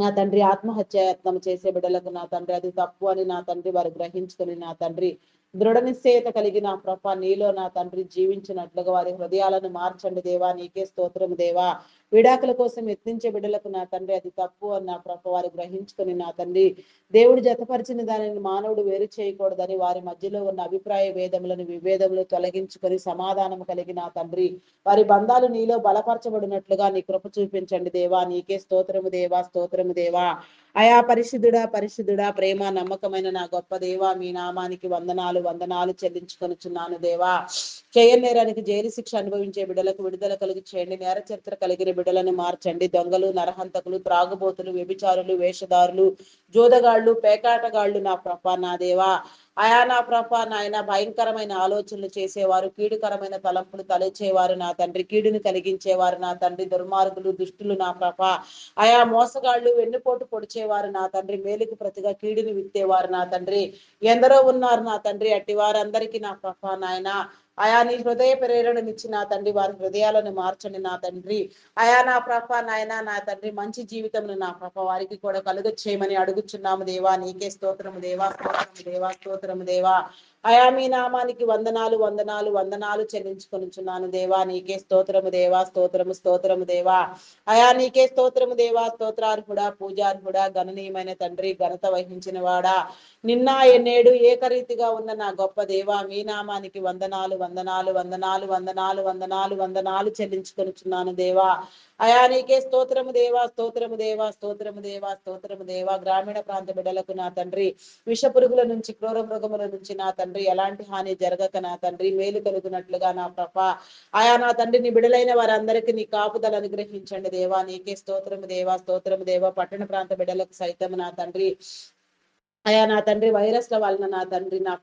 నా తండ్రి, ఆత్మహత్యాయత్నం చేసే బిడ్డలకు నా తండ్రి అది తప్పు అని నా తండ్రి వారు గ్రహించుకొని నా తండ్రి దృఢ నిశ్చయత కలిగి నా ప్రభ నీలో నా తండ్రి జీవించినట్లుగా వారి హృదయాలను మార్చండి దేవా. నీకే స్తోత్రము దేవా. విడాకుల కోసం యత్నించే బిడ్డలకు నా తండ్రి అది తప్పు అని నా ప్రభ వారు గ్రహించుకొని నా తండ్రి దేవుడు జతపరిచిన దానిని మానవుడు వేరు చేయకూడదని వారి మధ్యలో ఉన్న అభిప్రాయ భేదములను విభేదములు తొలగించుకొని సమాధానం కలిగి నా తండ్రి వారి బంధాలు నీలో బలపరచబడినట్లుగా నీ కృప చూపించండి దేవా. నీకే స్తోత్రము దేవా, స్తోత్రము దేవా. అయా పరిశుద్ధుడా, పరిశుద్ధుడా, ప్రేమ నమ్మకమైన నా గొప్ప దేవా, మీ నామానికి వందనాలు వందనాలు చెల్లించుకొనుచున్నాను దేవా. చేయనేరానికి జైలు శిక్ష అనుభవించే బిడ్డలకు విడుదల కలిగి చేయండి. నేర చరిత్ర కలిగిన బిడ్డలను మార్చండి. దొంగలు, నరహంతకులు, త్రాగుబోతులు, వ్యభిచారులు, వేషధారులు, జోదగాళ్ళు, పేకాటగాళ్ళు నా ప్రభ నా దేవా. అయా నా ప్రభ నాయన భయంకరమైన ఆలోచనలు చేసేవారు, కీడుకరమైన తలంపులు తలచేవారు నా తండ్రి, కీడును కలిగించేవారు నా తండ్రి, దుర్మార్గులు, దుష్టులు నా ప్రభ, అయా మోసగాళ్ళు, వెన్నుపోటు పొడిచేవారు నా తండ్రి, మేలుకు ప్రతిగా కీడుని విత్తేవారు నా తండ్రి ఎందరో ఉన్నారు నా తండ్రి. అట్టి వారందరికీ నా ప్రభ నాయన అయా నీ హృదయ ప్రేరణనిచ్చి నా తండ్రి వారి హృదయాలను మార్చండి నా తండ్రి. అయా నా ప్రభ నాయన నా తండ్రి మంచి జీవితమును నా ప్రభ వారికి కూడా కలుగ చేయమని అడుగుచున్నాము దేవా. నీకే స్తోత్రము దేవా, స్తోత్రము దేవా, స్తోత్రము దేవా. అయా మీ నామానికి వందనాలు వందనాలు వందనాలు చెల్లించుకొనుచున్నాను దేవా. నీకే స్తోత్రము దేవా, స్తోత్రము స్తోత్రము దేవా. అయా నీకే స్తోత్రము దేవా, స్తోత్రార్హుడా, పూజార్హుడా, గణనీయమైన తండ్రి, ఘనత వహించిన వాడా, నిన్న ఎన్నేడు ఏకరీతిగా ఉన్న నా గొప్ప దేవా, మీ నామానికి వందనాలు వందనాలు వందనాలు వందనాలు వందనాలు వందనాలు చెల్లించుకొనుచున్నాను దేవా. అయా నీకే స్తోత్రము దేవా, స్తోత్రము దేవా, స్తోత్రము దేవా, స్తోత్రము దేవా. గ్రామీణ ప్రాంత బిడ్డలకు నా తండ్రి విష పురుగుల నుంచి, క్రూర మృగముల నుంచి నా తండ్రి ఎలాంటి హాని జరగక నా తండ్రి మేలు కలుగునట్లుగా నా ప్రభ ఆయా నా తండ్రి నీ బిడలైన వారందరికీ నీ కాపుదల అనుగ్రహించండి దేవా. నీకే స్తోత్రము దేవా, స్తోత్రము దేవా. పట్టణ ప్రాంత బిడ్డలకు సైతం నా తండ్రి అయా నా తండ్రి వైరస్ల వలన నా తండ్రి నా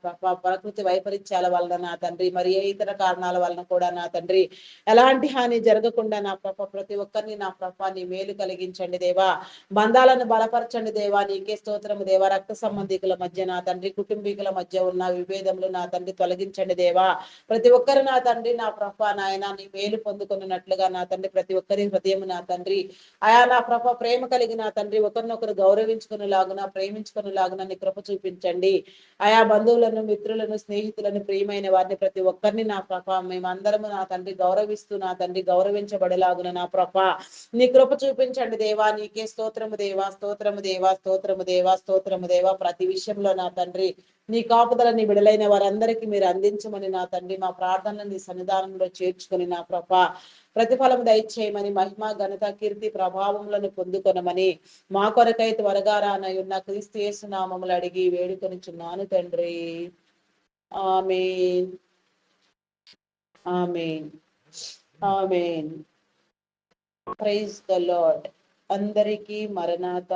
ప్రకృతి వైపరీత్యాల వలన నా తండ్రి మరి ఏ ఇతర కారణాల వలన కూడా నా తండ్రి ఎలాంటి హాని జరగకుండా నా ప్రతి ఒక్కరిని నా నీ మేలు కలిగించండి దేవా. బంధాలను బలపరచండి దేవా. నీకే స్తోత్రము దేవా. రక్త సంబంధికుల మధ్య నా తండ్రి కుటుంబీకుల మధ్య ఉన్న విభేదములు నా తండ్రి తొలగించండి దేవా. ప్రతి ఒక్కరు నా తండ్రి నా నాయన నీ మేలు పొందుకున్నట్లుగా నా తండ్రి ప్రతి ఒక్కరి హృదయం నా తండ్రి అయా నా ప్రేమ కలిగి నా తండ్రి ఒకరినొకరు గౌరవించుకునేలాగున ప్రేమించుకునేలాగున నీ కృప చూపించండి. ఆయా బంధువులను, మిత్రులను, స్నేహితులను, ప్రియమైన వారిని ప్రతి ఒక్కరిని నా మేమందరము నా తండ్రి గౌరవిస్తూ నా తండ్రి గౌరవించబడేలాగున నా నీ కృప చూపించండి దేవా. నీకే స్తోత్రము దేవా, స్తోత్రము దేవా, స్తోత్రము దేవా, స్తోత్రము దేవా. ప్రతి విషయంలో నా తండ్రి నీ కాపుదల నీ విడలైన వారందరికీ మీరు అందించమని నా తండ్రి మా ప్రార్థనలు నీ సన్నిధానంలో చేర్చుకొని నా ప్రతిఫలం దయచేయమని మహిమ ఘనత కీర్తి ప్రభావములను పొందుకొనమని మా కొరకై త్వరగా రానయున్న క్రీస్తు యేసు నామములు అడిగి వేడుకొనుచున్నాను తండ్రి. Amen, amen, amen. Praise the lord. అందరికీ మరణాత.